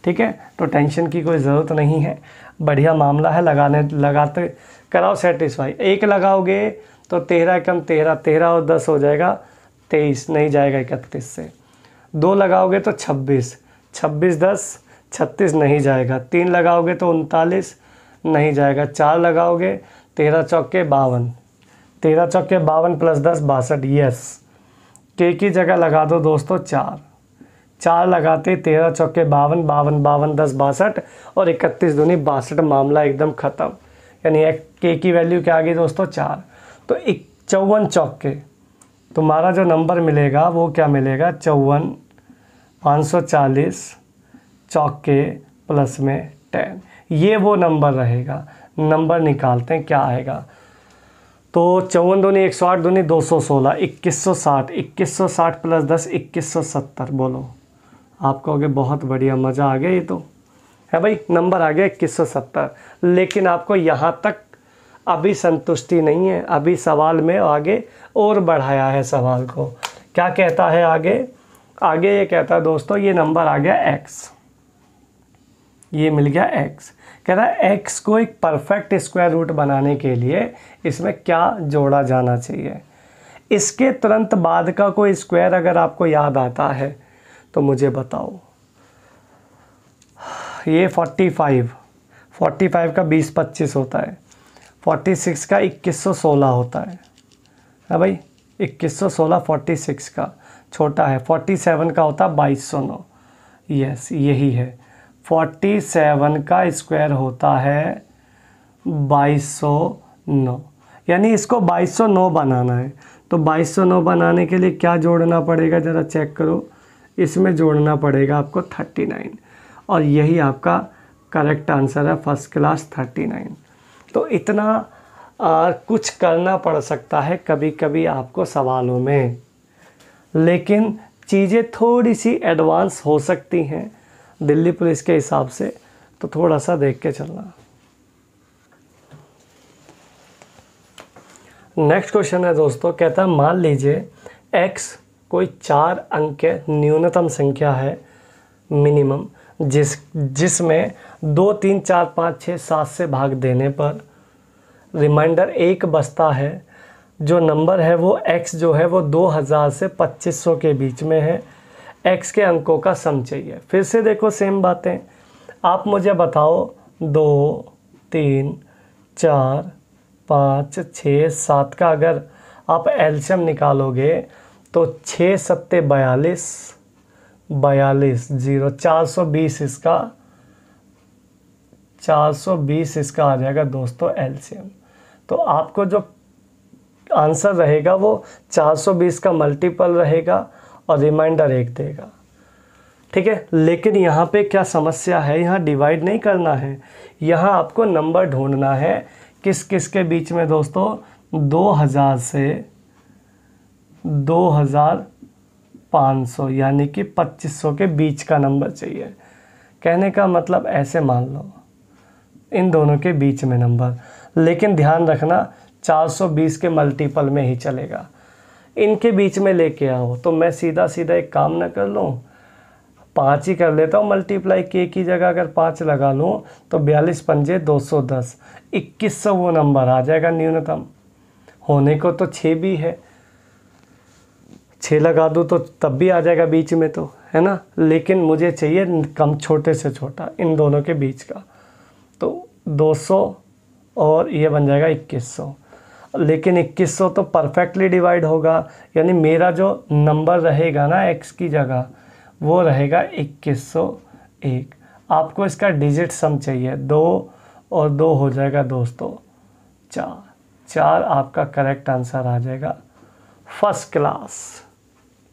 ठीक है। तो टेंशन की कोई ज़रूरत नहीं है, बढ़िया मामला है। लगाते कराओ सेटिस्फाई। 1 लगाओगे तो 13 कम 13, 13 और 10 हो जाएगा 23, नहीं जाएगा 31 से। 2 लगाओगे तो 26, 26 10 36 नहीं जाएगा। 3 लगाओगे तो 39 नहीं जाएगा। 4 लगाओगे 13 चौके 52, 13 चौके 52 प्लस 10 62, यस। के की जगह लगा दो दोस्तों 4, 4 लगाते 13 चौके 52, 52 52 10 62 और 31 दूनी 62, मामला एकदम ख़त्म। यानी के की वैल्यू क्या आ गई दोस्तों 4। तो 54 चौके तुम्हारा जो नंबर मिलेगा वो क्या मिलेगा 54, 540 चौके प्लस में 10, ये वो नंबर रहेगा। नंबर निकालते हैं क्या आएगा। तो 54 दूनी 108 दूनी 216, 2160, 2160 प्लस 10 2170, बोलो। आप कहोगे बहुत बढ़िया, मज़ा आ गया, ये तो है भाई, नंबर आ गया 2170। लेकिन आपको यहाँ तक अभी संतुष्टि नहीं है, अभी सवाल में आगे और बढ़ाया है सवाल को। क्या कहता है आगे? आगे ये कहता है दोस्तों ये नंबर आ गया x, ये मिल गया x। कह रहा है x को एक परफेक्ट स्क्वायर रूट बनाने के लिए इसमें क्या जोड़ा जाना चाहिए। इसके तुरंत बाद का कोई स्क्वायर अगर आपको याद आता है तो मुझे बताओ। ये 45 का 20 25 होता है, 46 का 2116 होता है भाई, 2116 46 का छोटा है, 47 का होता है 2209, यस यही है। 47 का स्क्वायर होता है 2209, यानी इसको 2209 बनाना है। तो 2209 बनाने के लिए क्या जोड़ना पड़ेगा ज़रा चेक करो। इसमें जोड़ना पड़ेगा आपको 39 और यही आपका करेक्ट आंसर है, फर्स्ट क्लास 39। तो इतना कुछ करना पड़ सकता है कभी कभी आपको सवालों में, लेकिन चीज़ें थोड़ी सी एडवांस हो सकती हैं दिल्ली पुलिस के हिसाब से, तो थोड़ा सा देख के चलना। नेक्स्ट क्वेश्चन है दोस्तों, कहता है मान लीजिए x कोई 4 अंक के न्यूनतम संख्या है मिनिमम, जिसमें 2 3 4 5 6 7 से भाग देने पर रिमाइंडर 1 बचता है। जो नंबर है वो x जो है वो 2000 से 2500 के बीच में है। x के अंकों का सम चाहिए। फिर से देखो सेम बातें, आप मुझे बताओ 2 3 4 5 6 7 का अगर आप एलसीएम निकालोगे तो 6 सत्ते 42 42 0 420, इसका 420 इसका आ जाएगा दोस्तों एलसीएम। तो आपको जो आंसर रहेगा वो 420 का मल्टीपल रहेगा और रिमाइंडर 1 देगा, ठीक है। लेकिन यहाँ पे क्या समस्या है, यहाँ डिवाइड नहीं करना है, यहाँ आपको नंबर ढूंढना है किस किस के बीच में दोस्तों, 2000 से 2500 यानी कि 2500 के बीच का नंबर चाहिए। कहने का मतलब ऐसे मान लो इन दोनों के बीच में नंबर, लेकिन ध्यान रखना 420 के मल्टीपल में ही चलेगा। इनके बीच में लेके आओ तो मैं सीधा सीधा एक काम ना कर लूँ, 5 ही कर लेता हूँ मल्टीप्लाई, के की जगह अगर 5 लगा लूँ तो 42 पंजे 210, 2100 वो नंबर आ जाएगा न्यूनतम। होने को तो 6 भी है, 6 लगा दूँ तो तब भी आ जाएगा बीच में, तो है ना, लेकिन मुझे चाहिए कम, छोटे से छोटा इन दोनों के बीच का। तो 200 और ये बन जाएगा 2100, लेकिन 2100 तो परफेक्टली डिवाइड होगा, यानी मेरा जो नंबर रहेगा ना x की जगह वो रहेगा 2101। आपको इसका डिजिट सम चाहिए, 2 और 2 हो जाएगा दोस्तों 4, 4 आपका करेक्ट आंसर आ जाएगा, फर्स्ट क्लास।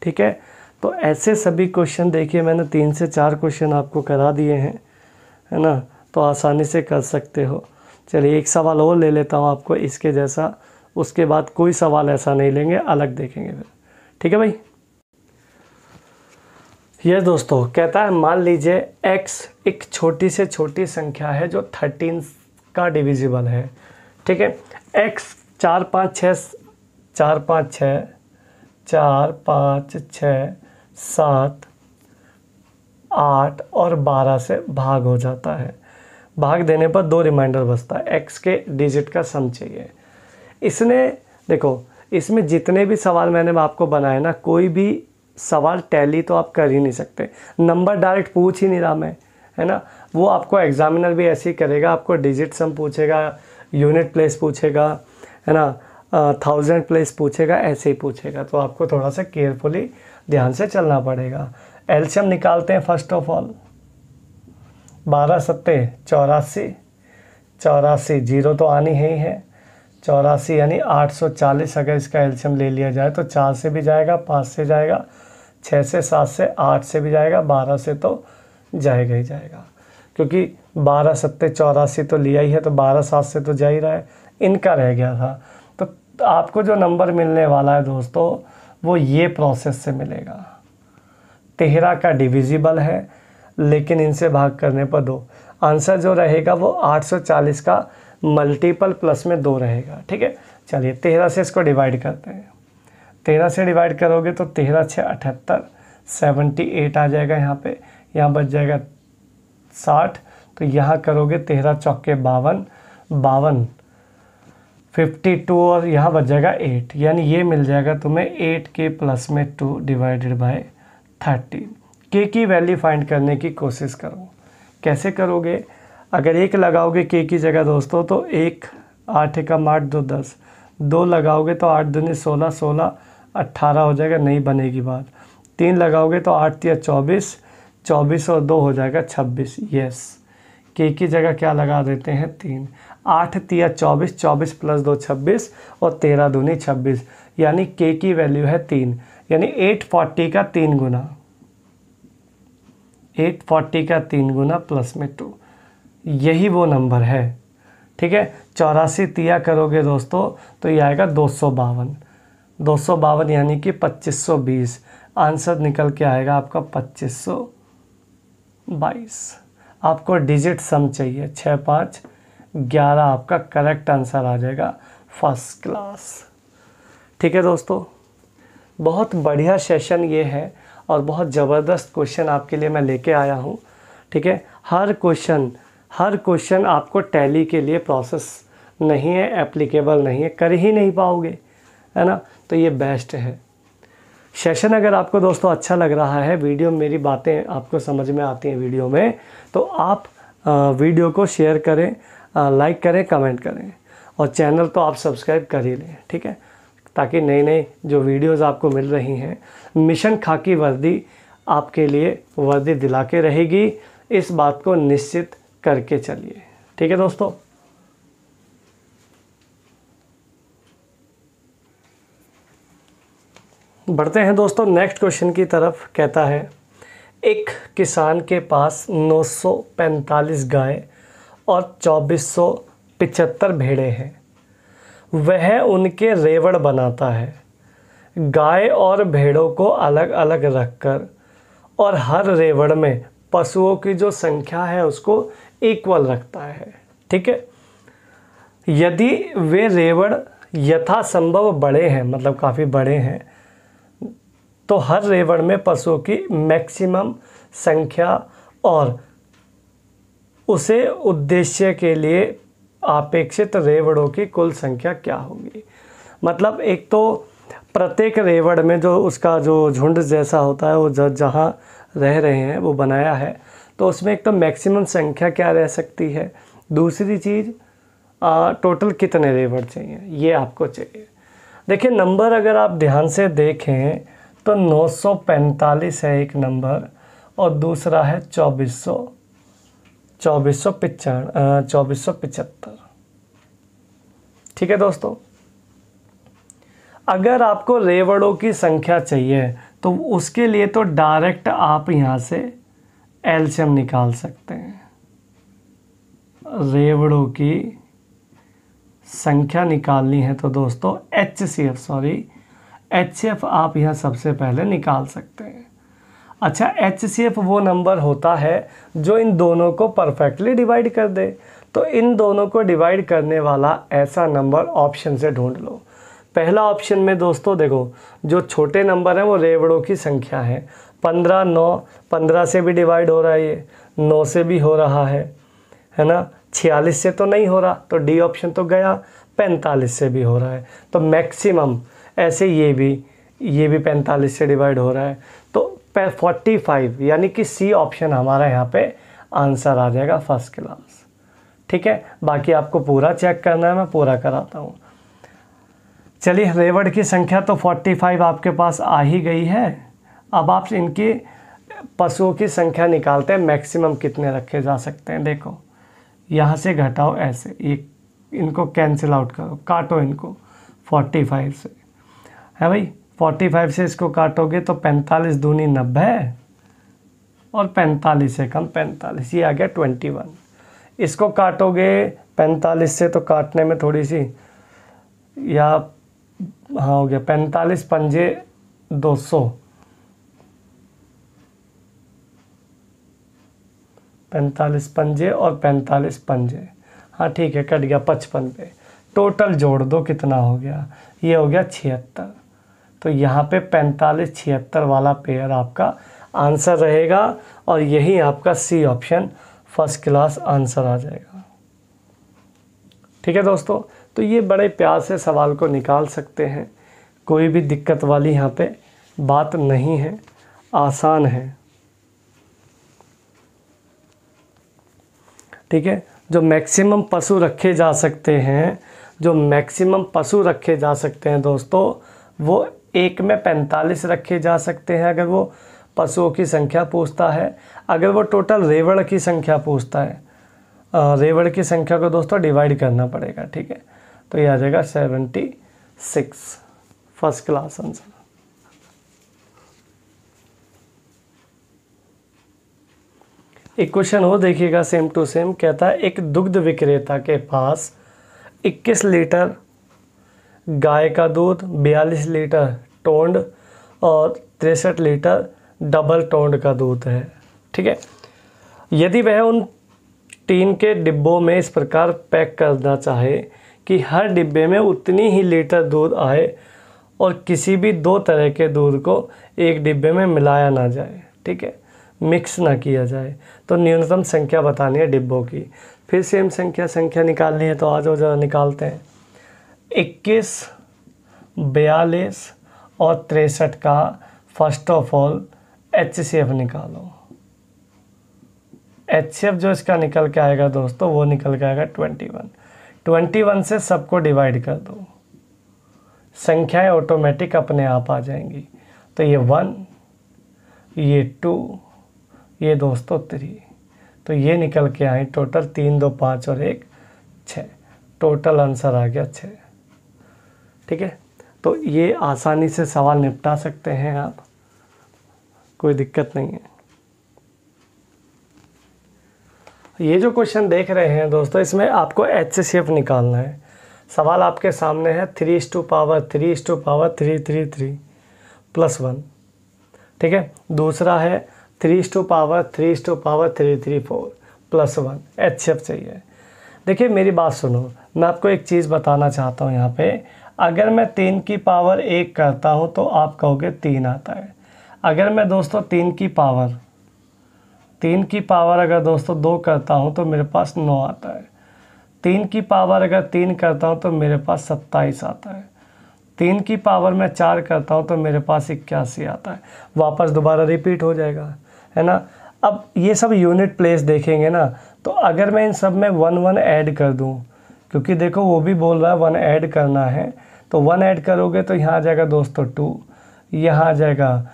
ठीक है, तो ऐसे सभी क्वेश्चन देखिए मैंने 3 से 4 क्वेश्चन आपको करा दिए हैं, है ना, तो आसानी से कर सकते हो। चलिए एक सवाल और ले लेता हूँ आपको इसके जैसा, उसके बाद कोई सवाल ऐसा नहीं लेंगे, अलग देखेंगे फिर। ठीक है भाई, ये दोस्तों कहता है मान लीजिए x एक छोटी से छोटी संख्या है जो 13 का डिविजिबल है। ठीक है, x 4 5 6 4 5 6 4 5 6 7 8 और 12 से भाग हो जाता है। भाग देने पर 2 रिमाइंडर बचता है, x के डिजिट का सम चाहिए। इसने देखो, इसमें जितने भी सवाल मैंने आपको बनाए ना, कोई भी सवाल टैली तो आप कर ही नहीं सकते, नंबर डायरेक्ट पूछ ही नहीं रहा मैं, है ना। वो आपको एग्जामिनर भी ऐसे ही करेगा, आपको डिजिट सम पूछेगा, यूनिट प्लेस पूछेगा, है ना, 1000 प्लेस पूछेगा, ऐसे ही पूछेगा। तो आपको थोड़ा सा केयरफुली ध्यान से चलना पड़ेगा। एलसीएम निकालते हैं फर्स्ट ऑफ ऑल, 12 सत्ते 84, 84 जीरो तो आनी ही है, 84 यानी 840। अगर इसका एलसीएम ले लिया जाए तो 4 से भी जाएगा, 5 से जाएगा, 6 से, 7 से, 8 से भी जाएगा, 12 से तो जाएगा ही जाएगा, क्योंकि 12 सत्ते 84 तो लिया ही है, तो 12 7 से तो जा ही रहा है, इनका रह गया था। तो आपको जो नंबर मिलने वाला है दोस्तों वो ये प्रोसेस से मिलेगा। 13 का डिविजिबल है, लेकिन इनसे भाग करने पर 2, आंसर जो रहेगा वो 840 का मल्टीपल प्लस में 2 रहेगा। ठीक है, चलिए 13 से इसको डिवाइड करते हैं। 13 से डिवाइड करोगे तो 13 6 78, 78 आ जाएगा यहाँ पे, यहाँ बच जाएगा 60। तो यहाँ करोगे 13 चौके 52, 52 52 और यहाँ बच जाएगा 8, यानी ये मिल जाएगा तुम्हें 8 के प्लस में 2 डिवाइडेड बाय 13। के की वैल्यू फाइंड करने की कोशिश करो। कैसे करोगे? अगर 1 लगाओगे के की जगह दोस्तों तो 1 8 एकम 8 2 10, 2 लगाओगे तो 8 दूनी 16, 16 18 हो जाएगा, नहीं बनेगी बात। 3 लगाओगे तो 8 तिया 24, 24 और 2 हो जाएगा 26। यस, के की जगह क्या लगा देते हैं 3, 8 तिया 24, 24 प्लस 2 26 और 13 दूनी 26, यानी के की वैल्यू है 3, यानी 840 का 3 गुना, 840 का 3 गुना प्लस में 2, यही वो नंबर है। ठीक है, 84 तिया करोगे दोस्तों तो ये आएगा 252, 252 यानी कि 2520, आंसर निकल के आएगा आपका 2522। आपको डिजिट सम चाहिए 6 5 11, आपका करेक्ट आंसर आ जाएगा, फर्स्ट क्लास। ठीक है दोस्तों, बहुत बढ़िया सेशन ये है और बहुत ज़बरदस्त क्वेश्चन आपके लिए मैं लेके आया हूँ। ठीक है, हर क्वेश्चन आपको टैली के लिए प्रोसेस नहीं है, एप्लीकेबल नहीं है, कर ही नहीं पाओगे, है ना। तो ये बेस्ट है सेशन। अगर आपको दोस्तों अच्छा लग रहा है, वीडियो मेरी बातें आपको समझ में आती हैं वीडियो में, तो आप वीडियो को शेयर करें, लाइक करें, कमेंट करें, और चैनल तो आप सब्सक्राइब कर ही लें। ठीक है, ताकि नई नई जो वीडियोस आपको मिल रही हैं, मिशन खाकी वर्दी आपके लिए वर्दी दिला के रहेगी, इस बात को निश्चित करके चलिए। ठीक है दोस्तों, बढ़ते हैं दोस्तों नेक्स्ट क्वेश्चन की तरफ। कहता है एक किसान के पास 945 गाय और 2475 भेड़ें हैं, वह उनके रेवड़ बनाता है। गाय और भेड़ों को अलग अलग रखकर और हर रेवड़ में पशुओं की जो संख्या है उसको इक्वल रखता है। ठीक है, यदि वे रेवड़ यथासंभव बड़े हैं, मतलब काफ़ी बड़े हैं, तो हर रेवड़ में पशुओं की मैक्सिमम संख्या और उसे उद्देश्य के लिए अपेक्षित रेवड़ों की कुल संख्या क्या होगी। मतलब एक तो प्रत्येक रेवड़ में जो उसका जो झुंड जैसा होता है वो जहाँ रह रहे हैं वो बनाया है, तो उसमें एक तो मैक्सिमम संख्या क्या रह सकती है, दूसरी चीज़ टोटल कितने रेवड़ चाहिए ये आपको चाहिए। देखिए नंबर अगर आप ध्यान से देखें तो 945 है एक नंबर और दूसरा है 2475। ठीक है दोस्तों, अगर आपको रेवड़ों की संख्या चाहिए तो उसके लिए तो डायरेक्ट आप यहाँ से एलसीएम निकाल सकते हैं। रेवड़ों की संख्या निकालनी है तो दोस्तों एचसीएफ आप यहाँ सबसे पहले निकाल सकते हैं। अच्छा, एचसीएफ वो नंबर होता है जो इन दोनों को परफेक्टली डिवाइड कर दे, तो इन दोनों को डिवाइड करने वाला ऐसा नंबर ऑप्शन से ढूंढ लो। पहला ऑप्शन में दोस्तों देखो, जो छोटे नंबर हैं वो रेवड़ों की संख्या है। 15 9, 15 से भी डिवाइड हो रहा है, ये 9 से भी हो रहा है ना, 46 से तो नहीं हो रहा, तो डी ऑप्शन तो गया। 45 से भी हो रहा है, तो मैक्सिमम ऐसे ये भी 45 से डिवाइड हो रहा है, तो 45 यानी कि सी ऑप्शन हमारा यहाँ पे आंसर आ जाएगा फर्स्ट क्लास। ठीक है, बाकी आपको पूरा चेक करना है, मैं पूरा कराता हूँ। चलिए, रेवड़ की संख्या तो 45 आपके पास आ ही गई है। अब आप इनकी पशुओं की संख्या निकालते हैं, मैक्सिमम कितने रखे जा सकते हैं। देखो यहाँ से घटाओ, ऐसे ये इनको कैंसिल आउट करो, काटो इनको 45 से, है भाई। 45 से इसको काटोगे तो 45 दूनी 90 और 45 से कम 45, ये आ गया 21। इसको काटोगे 45 से तो काटने में थोड़ी सी या हाँ हो गया 45 पंजे 200, 45 पंजे और 45 पंजे, हाँ ठीक है, कट गया 55 पे। टोटल जोड़ दो कितना हो गया, ये हो गया 76। तो यहाँ पे 45 76 वाला पेयर आपका आंसर रहेगा और यही आपका C option first class answer आ जाएगा। ठीक है दोस्तों, तो ये बड़े प्यार से सवाल को निकाल सकते हैं, कोई भी दिक्कत वाली यहाँ पे बात नहीं है, आसान है। ठीक है, जो मैक्सिमम पशु रखे जा सकते हैं, दोस्तों वो एक में 45 रखे जा सकते हैं अगर वो पशुओं की संख्या पूछता है। अगर वो टोटल रेवड़ की संख्या पूछता है, रेवड़ की संख्या को दोस्तों डिवाइड करना पड़ेगा। ठीक है, तो ये आ जाएगा 76 फर्स्ट क्लास आंसर। एक क्वेश्चन हो देखिएगा, सेम टू सेम, कहता है एक दुग्ध विक्रेता के पास 21 लीटर गाय का दूध, 42 लीटर टोंड और 63 लीटर डबल टोंड का दूध है। ठीक है, यदि वह उन 3 के डिब्बों में इस प्रकार पैक करना चाहे कि हर डिब्बे में उतनी ही लीटर दूध आए और किसी भी 2 तरह के दूध को एक डिब्बे में मिलाया ना जाए, ठीक है, मिक्स ना किया जाए, तो न्यूनतम संख्या बतानी है डिब्बों की। फिर सेम संख्या निकालनी है, तो आ जाओ ज़रा निकालते हैं। 21, 42 और 63 का फर्स्ट ऑफ ऑल HCF निकालो। HCF जो इसका निकल के आएगा दोस्तों, वो निकल के आएगा 21 से सबको डिवाइड कर दो, संख्याएं ऑटोमेटिक अपने आप आ जाएंगी। तो ये 1, ये 2, ये दोस्तों 3, तो ये निकल के आए टोटल 3 2 5 और 1 6, टोटल आंसर आ गया 6। ठीक है, तो ये आसानी से सवाल निपटा सकते हैं आप, कोई दिक्कत नहीं है। ये जो क्वेश्चन देख रहे हैं दोस्तों, इसमें आपको HCF निकालना है। सवाल आपके सामने है 3:3 प्लस 1। ठीक है, दूसरा है 3:3 प्लस 1, HCF चाहिए। देखिए मेरी बात सुनो, मैं आपको एक चीज़ बताना चाहता हूँ यहाँ पे। अगर मैं 3 की पावर 1 करता हूँ तो आप कहोगे 3 आता है। अगर मैं दोस्तों 3 की पावर अगर दोस्तों 2 करता हूँ तो मेरे पास 9 आता है। 3 की पावर अगर 3 करता हूँ तो मेरे पास 27 आता है। 3 की पावर में 4 करता हूँ तो मेरे पास 81 आता है, वापस दोबारा रिपीट हो जाएगा, है ना। अब ये सब यूनिट प्लेस देखेंगे ना, तो अगर मैं इन सब में 1 1 ऐड कर दूँ, क्योंकि देखो वो भी बोल रहा है 1 ऐड करना है, तो 1 ऐड करोगे तो यहाँ आ जाएगा दोस्तों 2, यहाँ आ जाएगा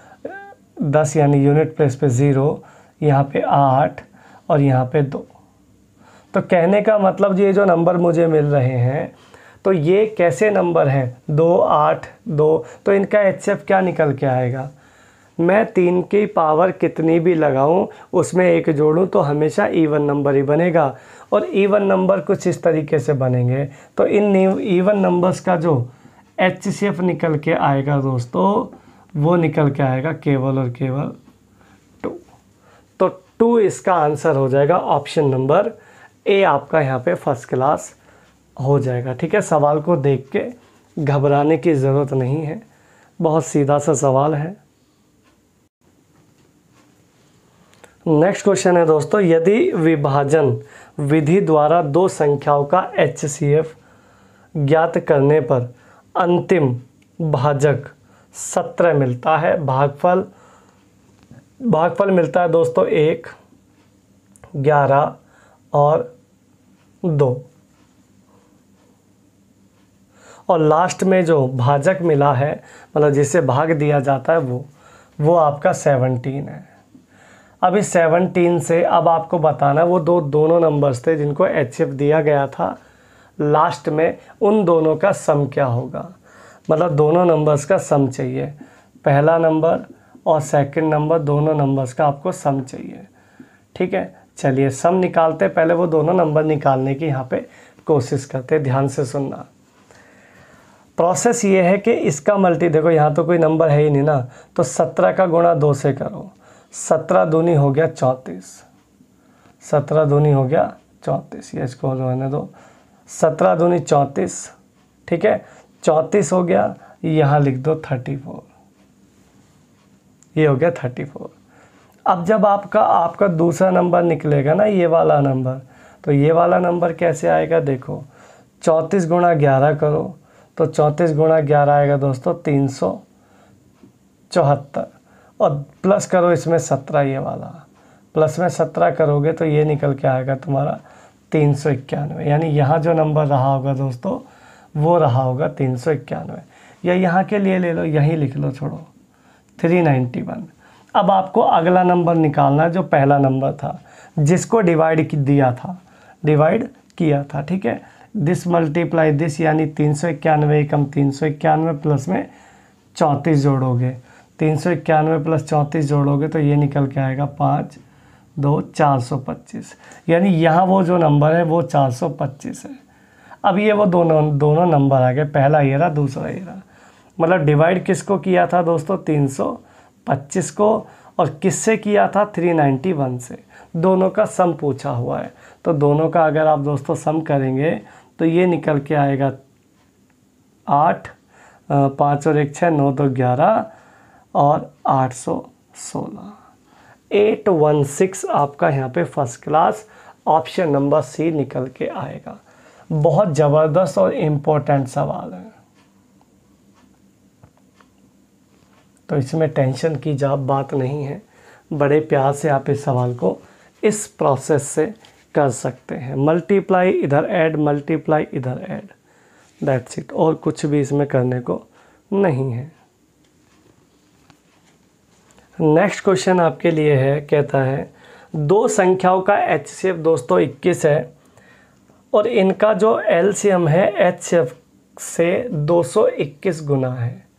10 यानी यूनिट प्लेस पे 0, यहाँ पे 8 और यहाँ पे 2। तो कहने का मतलब ये जो नंबर मुझे मिल रहे हैं तो ये कैसे नंबर हैं, 2 8 2, तो इनका HCF क्या निकल के आएगा। मैं 3 की पावर कितनी भी लगाऊं उसमें 1 जोड़ूं तो हमेशा इवन नंबर ही बनेगा, और इवन नंबर कुछ इस तरीके से बनेंगे। तो इन इवन नंबर्स का जो HCF निकल के आएगा दोस्तों, वो निकल के आएगा केवल और केवल 2। तो 2 इसका आंसर हो जाएगा, ऑप्शन नंबर ए आपका यहाँ पे फर्स्ट क्लास हो जाएगा। ठीक है, सवाल को देख के घबराने की ज़रूरत नहीं है, बहुत सीधा सा सवाल है। नेक्स्ट क्वेश्चन है दोस्तों, यदि विभाजन विधि द्वारा 2 संख्याओं का HCF ज्ञात करने पर अंतिम भाजक 17 मिलता है, भागफल मिलता है दोस्तों 1 11 और 2, और लास्ट में जो भाजक मिला है मतलब जिसे भाग दिया जाता है वो आपका 17 है। अब इस 17 से अब आपको बताना है वो दोनों नंबर्स थे जिनको HCF दिया गया था, लास्ट में उन दोनों का सम क्या होगा, मतलब दोनों नंबर्स का सम चाहिए, पहला नंबर और सेकंड नंबर दोनों नंबर्स का आपको सम चाहिए। ठीक है, चलिए सम निकालते, पहले वो दोनों नंबर निकालने की यहाँ पे कोशिश करते, ध्यान से सुनना। प्रोसेस ये है कि इसका मल्टी, देखो यहाँ तो कोई नंबर है ही नहीं ना, तो 17 का गुणा 2 से करो, 17 दूनी हो गया 34, 17 दूनी हो गया 34, ये इसको रहने दो, 17 दूनी 34, ठीक है 34 हो गया, यहाँ लिख दो 34, ये हो गया 34। अब जब आपका दूसरा नंबर निकलेगा ना, ये वाला नंबर, तो ये वाला नंबर कैसे आएगा, देखो 34 गुणा 11 करो तो 34 गुणा 11 आएगा दोस्तों 374, और प्लस करो इसमें 17, ये वाला प्लस में 17 करोगे तो ये निकल के आएगा तुम्हारा 391, यानी यहाँ जो नंबर रहा होगा दोस्तों वो रहा होगा 391, या यहाँ के लिए ले लो, यहीं लिख लो, छोड़ो 391। अब आपको अगला नंबर निकालना है जो पहला नंबर था जिसको डिवाइड किया था, ठीक है, दिस मल्टीप्लाई दिस, यानी 391 कम 391 प्लस में 34 जोड़ोगे, 391 प्लस 34 जोड़ोगे तो ये निकल के आएगा 5 2 425, यानी यहाँ वो जो नंबर है वो 425 है। अब ये वो दोनों नंबर आ गए, पहला ये रहा दूसरा ये रहा, मतलब डिवाइड किसको किया था दोस्तों 325 को, और किससे किया था 391 से, दोनों का सम पूछा हुआ है, तो दोनों का अगर आप दोस्तों सम करेंगे तो ये निकल के आएगा 8 5 और 1 6 9 2 11 और 816, 816 आपका यहाँ पे first class option number C निकल के आएगा। बहुत ज़बरदस्त और इम्पोर्टेंट सवाल है, तो इसमें टेंशन की बात नहीं है, बड़े प्यार से आप इस सवाल को इस प्रोसेस से कर सकते हैं, मल्टीप्लाई इधर ऐड, मल्टीप्लाई इधर ऐड, दैट्स इट, और कुछ भी इसमें करने को नहीं है। नेक्स्ट क्वेश्चन आपके लिए है, कहता है 2 संख्याओं का HCF दोस्तों 21 है और इनका जो LCM है HCF से 221 गुना है।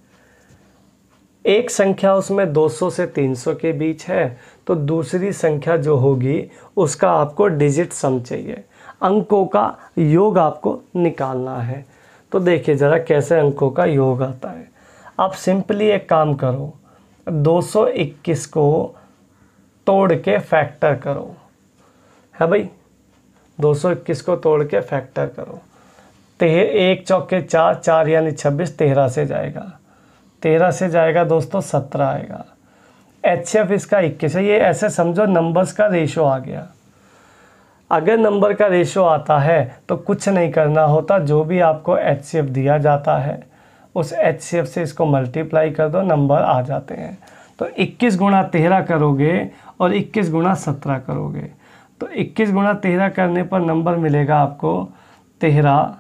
एक संख्या उसमें 200 से 300 के बीच है, तो दूसरी संख्या जो होगी उसका आपको डिजिट सम चाहिए, अंकों का योग आपको निकालना है। तो देखिए ज़रा कैसे अंकों का योग आता है। आप सिंपली एक काम करो, 221 को तोड़ के फैक्टर करो, है भाई, 221 को तोड़ के फैक्टर करो, 1 चौके 4, 4 यानी 26, 13 से जाएगा, 13 से जाएगा दोस्तों 17 आएगा। HCF इसका 21 है, ये ऐसे समझो नंबर्स का रेशो आ गया। अगर नंबर का रेशो आता है तो कुछ नहीं करना होता, जो भी आपको HCF दिया जाता है उस HCF से इसको मल्टीप्लाई कर दो, नंबर आ जाते हैं। तो 21 गुणा 13 करोगे और 21 गुणा 17 करोगे तो 21 गुणा 13 करने पर नंबर मिलेगा आपको 13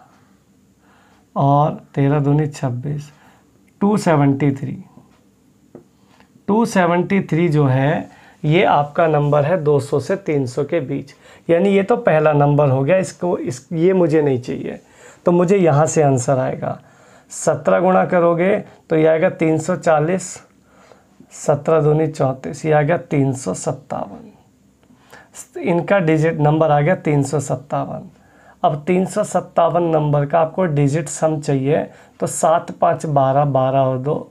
और 13 दूनी 26, 273 जो है ये आपका नंबर है 200 से 300 के बीच। यानी ये तो पहला नंबर हो गया, ये मुझे नहीं चाहिए, तो मुझे यहाँ से आंसर आएगा 17 गुणा करोगे तो ये आएगा 340, 17 दूनी 34, ये आ गया 357। इनका डिजिट नंबर आ गया 357। अब 357 नंबर का आपको डिजिट सम चाहिए, तो 7 5 12, 12 और 2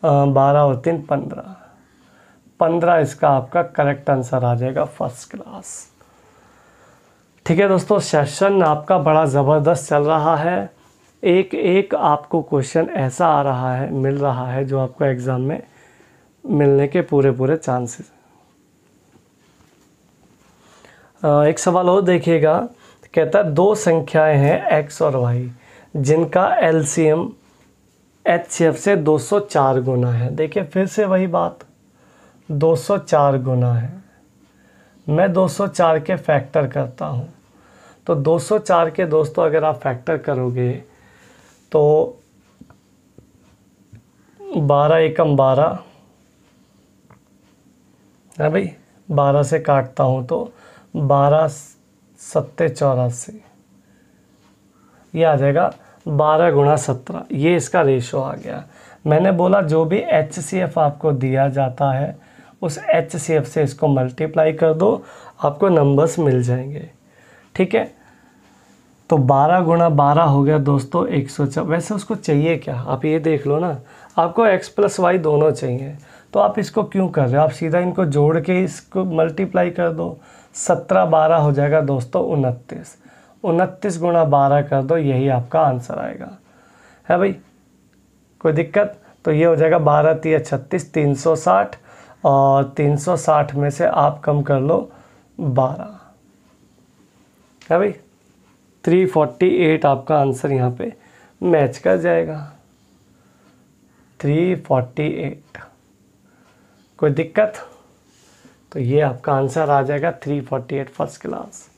12 और 3 15, 15 इसका आपका करेक्ट आंसर आ जाएगा, फर्स्ट क्लास। ठीक है दोस्तों, सेशन आपका बड़ा ज़बरदस्त चल रहा है। एक आपको क्वेश्चन ऐसा आ रहा है, मिल रहा है जो आपको एग्ज़ाम में मिलने के पूरे चांसेस। एक सवाल और देखिएगा, कहता है 2 संख्याएं हैं x और y जिनका LCM HCF से 204 गुना है। देखिए फिर से वही बात, 204 गुना है। मैं 204 के फैक्टर करता हूँ, तो 204 के दोस्तों अगर आप फैक्टर करोगे तो 12 एकम 12 है भाई, 12 से काटता हूँ तो 12 सत्ते 84, ये आ जाएगा 12 गुणा 17। ये इसका रेशो आ गया। मैंने बोला जो भी HCF आपको दिया जाता है उस HCF से इसको मल्टीप्लाई कर दो, आपको नंबर्स मिल जाएंगे। ठीक है, तो 12 गुणा 12 हो गया दोस्तों 104। वैसे उसको चाहिए क्या, आप ये देख लो ना, आपको x प्लस वाई दोनों चाहिए, तो आप इसको क्यों कर रहे हो, आप सीधा इनको जोड़ के इसको मल्टीप्लाई कर दो। 17 12 हो जाएगा दोस्तों 29, 29 गुणा 12 कर दो, यही आपका आंसर आएगा। है भाई कोई दिक्कत? तो ये हो जाएगा 12 3 36, 360, और 360 में से आप कम कर लो 12, है भाई 348 आपका आंसर यहाँ पे मैच कर जाएगा, 348। कोई दिक्कत? तो ये आपका आंसर आ जाएगा 348, फर्स्ट क्लास।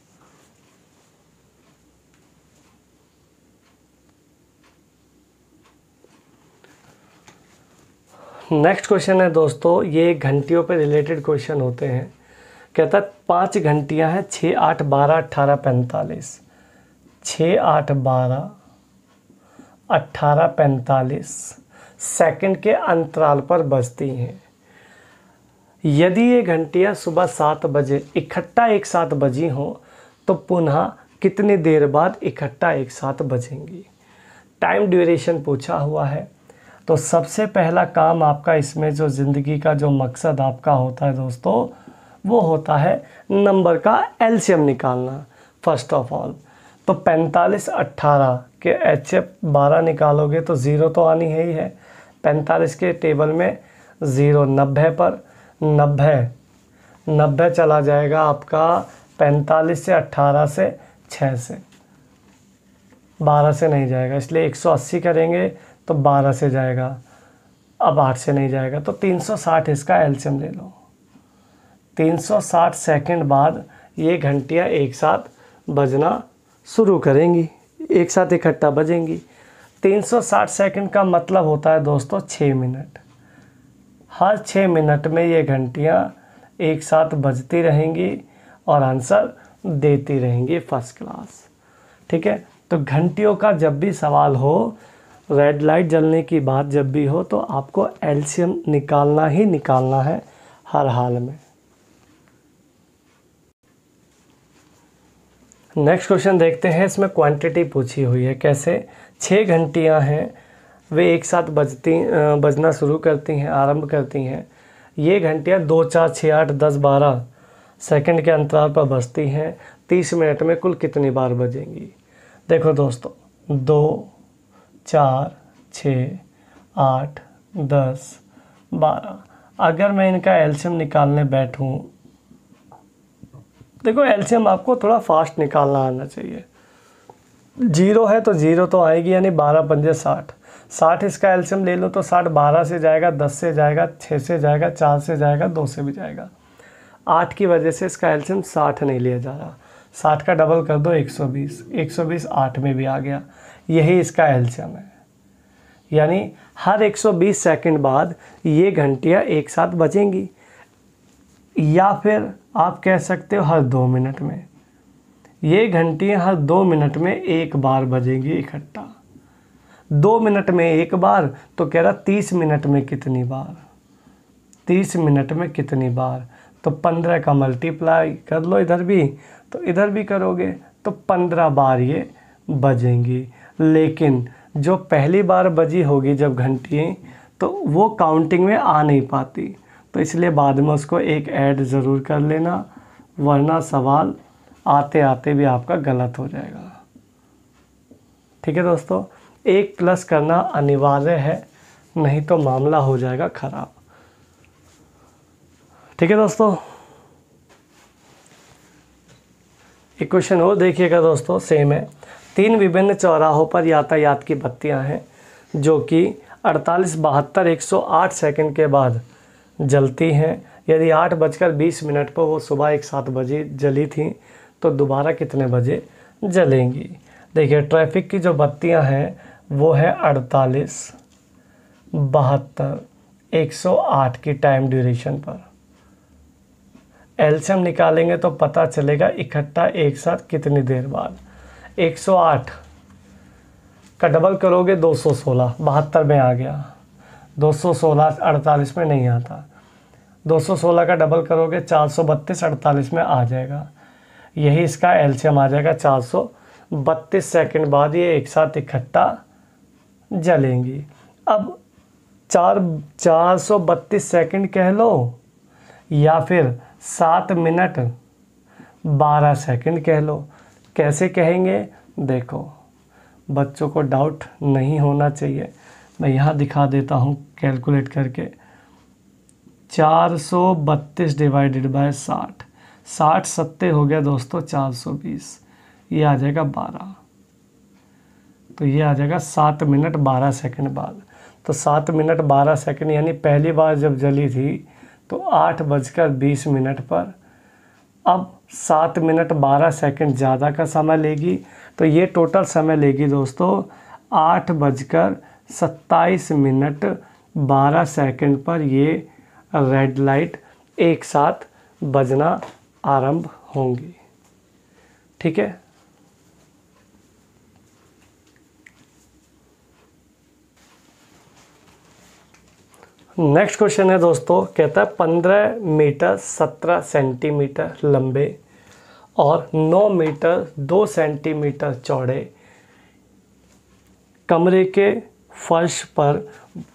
नेक्स्ट क्वेश्चन है दोस्तों, ये घंटियों पे रिलेटेड क्वेश्चन होते हैं। कहता है 5 घंटियां हैं 6 8 12 18 45, 6 8 12 18 45 सेकंड के अंतराल पर बजती हैं। यदि ये घंटियां सुबह 7 बजे इकट्ठा एक साथ बजी हों तो पुनः कितनी देर बाद इकट्ठा एक साथ बजेंगी। टाइम ड्यूरेशन पूछा हुआ है। तो सबसे पहला काम आपका इसमें जो ज़िंदगी का जो मकसद आपका होता है दोस्तों, वो होता है नंबर का एलसीएम निकालना फर्स्ट ऑफ ऑल। तो 45 18 के HCF 12 निकालोगे तो 0 तो आनी है ही है। 45 के टेबल में 0 90 पर 90 चला जाएगा आपका 45 से 18 से 6 से 12 से नहीं जाएगा, इसलिए 180 करेंगे तो 12 से जाएगा, अब 8 से नहीं जाएगा, तो 360 इसका एलसीएम ले लो। 360 सेकंड बाद ये घंटियाँ एक साथ बजना शुरू करेंगी, एक साथ इकट्ठा बजेंगी। 360 सेकंड का मतलब होता है दोस्तों 6 मिनट। हर 6 मिनट में ये घंटियाँ एक साथ बजती रहेंगी और आंसर देती रहेंगी, फर्स्ट क्लास। ठीक है, तो घंटियों का जब भी सवाल हो, रेड लाइट जलने की बात जब भी हो, तो आपको एलसीएम निकालना ही निकालना है हर हाल में। नेक्स्ट क्वेश्चन देखते हैं, इसमें क्वांटिटी पूछी हुई है। कैसे? 6 घंटियां हैं, वे एक साथ बजना शुरू करती हैं, आरंभ करती हैं। ये घंटियां 2 4 6 8 10 12 सेकंड के अंतराल पर बजती हैं। 30 मिनट में कुल कितनी बार बजेंगी? देखो दोस्तों, 2 4 6 8 10 12, अगर मैं इनका एलसीएम निकालने बैठूं, देखो एलसीएम आपको थोड़ा फास्ट निकालना आना चाहिए। 0 है तो 0 तो आएगी, यानी 12 पंजे 60, 60 इसका एल्शियम ले लो तो 60 12 से जाएगा, 10 से जाएगा, 6 से जाएगा, 4 से जाएगा, 2 से भी जाएगा। 8 की वजह से इसका एल्शियम 60 नहीं लिया जा रहा। 60 का डबल कर दो 120, 120 8 में भी आ गया, यही इसका एल्शियम है। यानी हर 120 सेकंड बाद ये घंटियाँ एक साथ बजेंगी, या फिर आप कह सकते हो हर 2 मिनट में। ये घंटियाँ हर 2 मिनट में एक बार बजेंगी इकट्ठा। 2 मिनट में एक बार तो कह रहा 30 मिनट में कितनी बार, 30 मिनट में कितनी बार, तो 15 का मल्टीप्लाई कर लो इधर भी, तो इधर भी करोगे तो 15 बार ये बजेंगी। लेकिन जो पहली बार बजी होगी जब घंटी, तो वो काउंटिंग में आ नहीं पाती, तो इसलिए बाद में उसको एक ऐड ज़रूर कर लेना, वरना सवाल आते आते भी आपका गलत हो जाएगा। ठीक है दोस्तों, 1 प्लस करना अनिवार्य है, नहीं तो मामला हो जाएगा खराब। ठीक है दोस्तों, एक क्वेश्चन और देखिएगा दोस्तों, सेम है। 3 विभिन्न चौराहों पर यातायात की बत्तियां हैं जो कि 48, 72, 108 सेकंड के बाद जलती हैं। यदि 8:20 पर वो सुबह 7 बजे जली थी तो दोबारा कितने बजे जलेंगी। देखिए ट्रैफिक की जो बत्तियां हैं वो है 48, 72, 108 की टाइम ड्यूरेशन पर। एलसीएम निकालेंगे तो पता चलेगा इकट्ठा एक साथ कितनी देर बाद। 108 का डबल करोगे 216, 72 में आ गया। 216 48 में नहीं आता। 216 का डबल करोगे 432 48 में आ जाएगा। यही इसका एलसीएम आ जाएगा 432 सेकंड बाद ये एक साथ इकट्ठा जलेंगी। अब 432 सेकंड कह लो या फिर 7 मिनट 12 सेकंड कह लो। कैसे कहेंगे देखो, बच्चों को डाउट नहीं होना चाहिए। मैं यहाँ दिखा देता हूँ कैलकुलेट करके। 432 डिवाइडेड बाय 60, 60 सत्ते हो गया दोस्तों 420, ये आ जाएगा 12, तो ये आ जाएगा 7 मिनट 12 सेकंड बाद। तो 7 मिनट 12 सेकंड यानी पहली बार जब जली थी तो 8:20 पर। अब 7 मिनट 12 सेकंड ज़्यादा का समय लेगी, तो ये टोटल समय लेगी दोस्तों 8:27 पर ये रेड लाइट एक साथ बजना आरंभ होंगी। ठीक है, नेक्स्ट क्वेश्चन है दोस्तों, कहता है 15 मीटर 17 सेंटीमीटर लंबे और 9 मीटर 2 सेंटीमीटर चौड़े कमरे के फर्श पर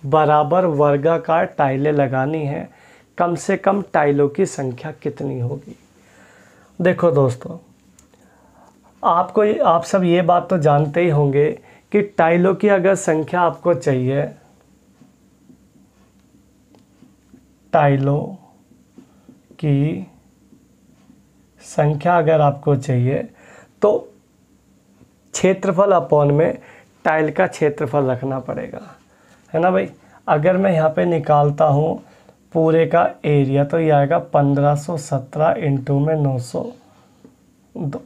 बराबर वर्गाकार टाइलें लगानी है। कम से कम टाइलों की संख्या कितनी होगी। देखो दोस्तों, आप सब ये बात तो जानते ही होंगे कि टाइलों की अगर संख्या आपको चाहिए, टाइलों की संख्या अगर आपको चाहिए तो क्षेत्रफल अपॉन में टाइल का क्षेत्रफल रखना पड़ेगा, है ना भाई। अगर मैं यहाँ पे निकालता हूँ पूरे का एरिया तो ये आएगा 1517 इंटू में 902,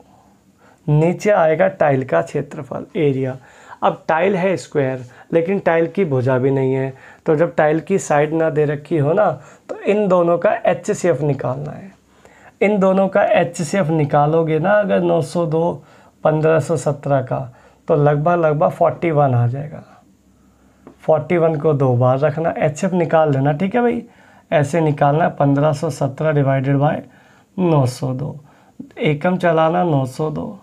नीचे आएगा टाइल का क्षेत्रफल एरिया। अब टाइल है स्क्वायर लेकिन टाइल की भुजा भी नहीं है, तो जब टाइल की साइड ना दे रखी हो ना तो इन दोनों का HCF निकालना है। इन दोनों का HCF निकालोगे ना अगर 902 1517 का, तो लगभग 41 आ जाएगा। 41 को 2 बार रखना, HCF निकाल लेना। ठीक है भाई, ऐसे निकालना 1517 डिवाइडेड बाय 902, एकम चलाना 902,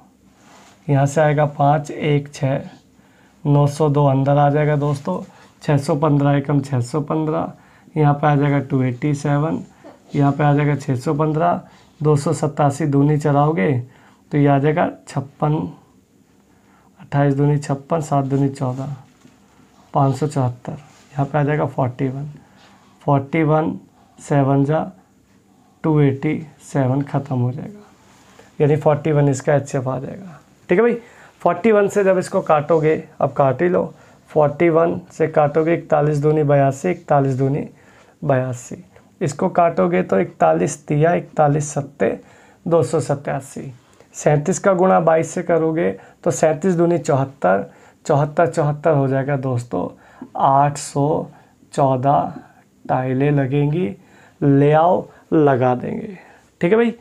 यहाँ से आएगा 5 1 6, 902 अंदर आ जाएगा दोस्तों। 615 एकम 615, यहाँ पे आ जाएगा 287, यहाँ पे आ जाएगा 615, 287 दूनी चलाओगे तो ये आ जाएगा 56, 28 दूनी 56, 7 दूनी 14, 574, यहाँ पे आ जाएगा 41, 7 जा 287 ख़त्म हो जाएगा, यानी 41 इसका HCF आ जाएगा। ठीक है भाई, 41 से जब इसको काटोगे, अब काट ही लो, 41 से काटोगे 41 दूनी 82, 41 दूनी 82। इसको काटोगे तो 41 तिया 41 सत्ते 287। 37 का गुणा 22 से करोगे तो 37 दूनी 74, 74 74 हो जाएगा दोस्तों 814 टाइलें लगेंगी। ले आओ लगा देंगे। ठीक है भाई।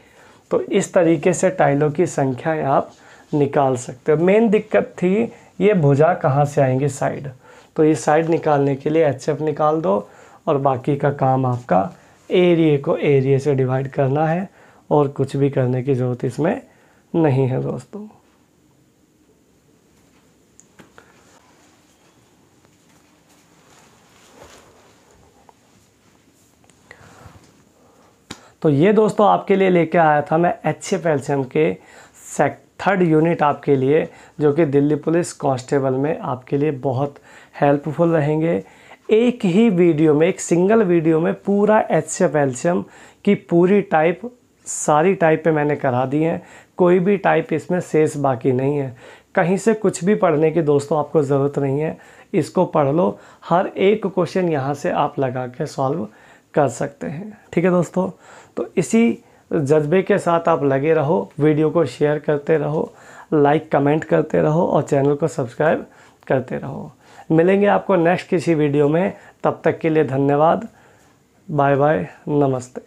तो इस तरीके से टाइलों की संख्याएं आप निकाल सकते हो। मेन दिक्कत थी ये भुजा कहाँ से आएंगे, साइड। तो ये साइड निकालने के लिए HF निकाल दो और बाकी का काम आपका एरिया को एरिया से डिवाइड करना है और कुछ भी करने की ज़रूरत इसमें नहीं है दोस्तों। तो ये दोस्तों आपके लिए लेके आया था मैं HF LCM के 3rd यूनिट आपके लिए, जो कि दिल्ली पुलिस कांस्टेबल में आपके लिए बहुत हेल्पफुल रहेंगे। एक ही वीडियो में, एक सिंगल वीडियो में पूरा HF LCM की पूरी टाइप, सारी टाइप पे मैंने करा दी है। कोई भी टाइप इसमें शेष बाकी नहीं है। कहीं से कुछ भी पढ़ने की दोस्तों आपको ज़रूरत नहीं है। इसको पढ़ लो, हर एक क्वेश्चन यहाँ से आप लगा के सॉल्व कर सकते हैं। ठीक है दोस्तों। तो इसी जज्बे के साथ आप लगे रहो, वीडियो को शेयर करते रहो, लाइक कमेंट करते रहो और चैनल को सब्सक्राइब करते रहो। मिलेंगे आपको नेक्स्ट किसी वीडियो में। तब तक के लिए धन्यवाद। बाय बाय, नमस्ते।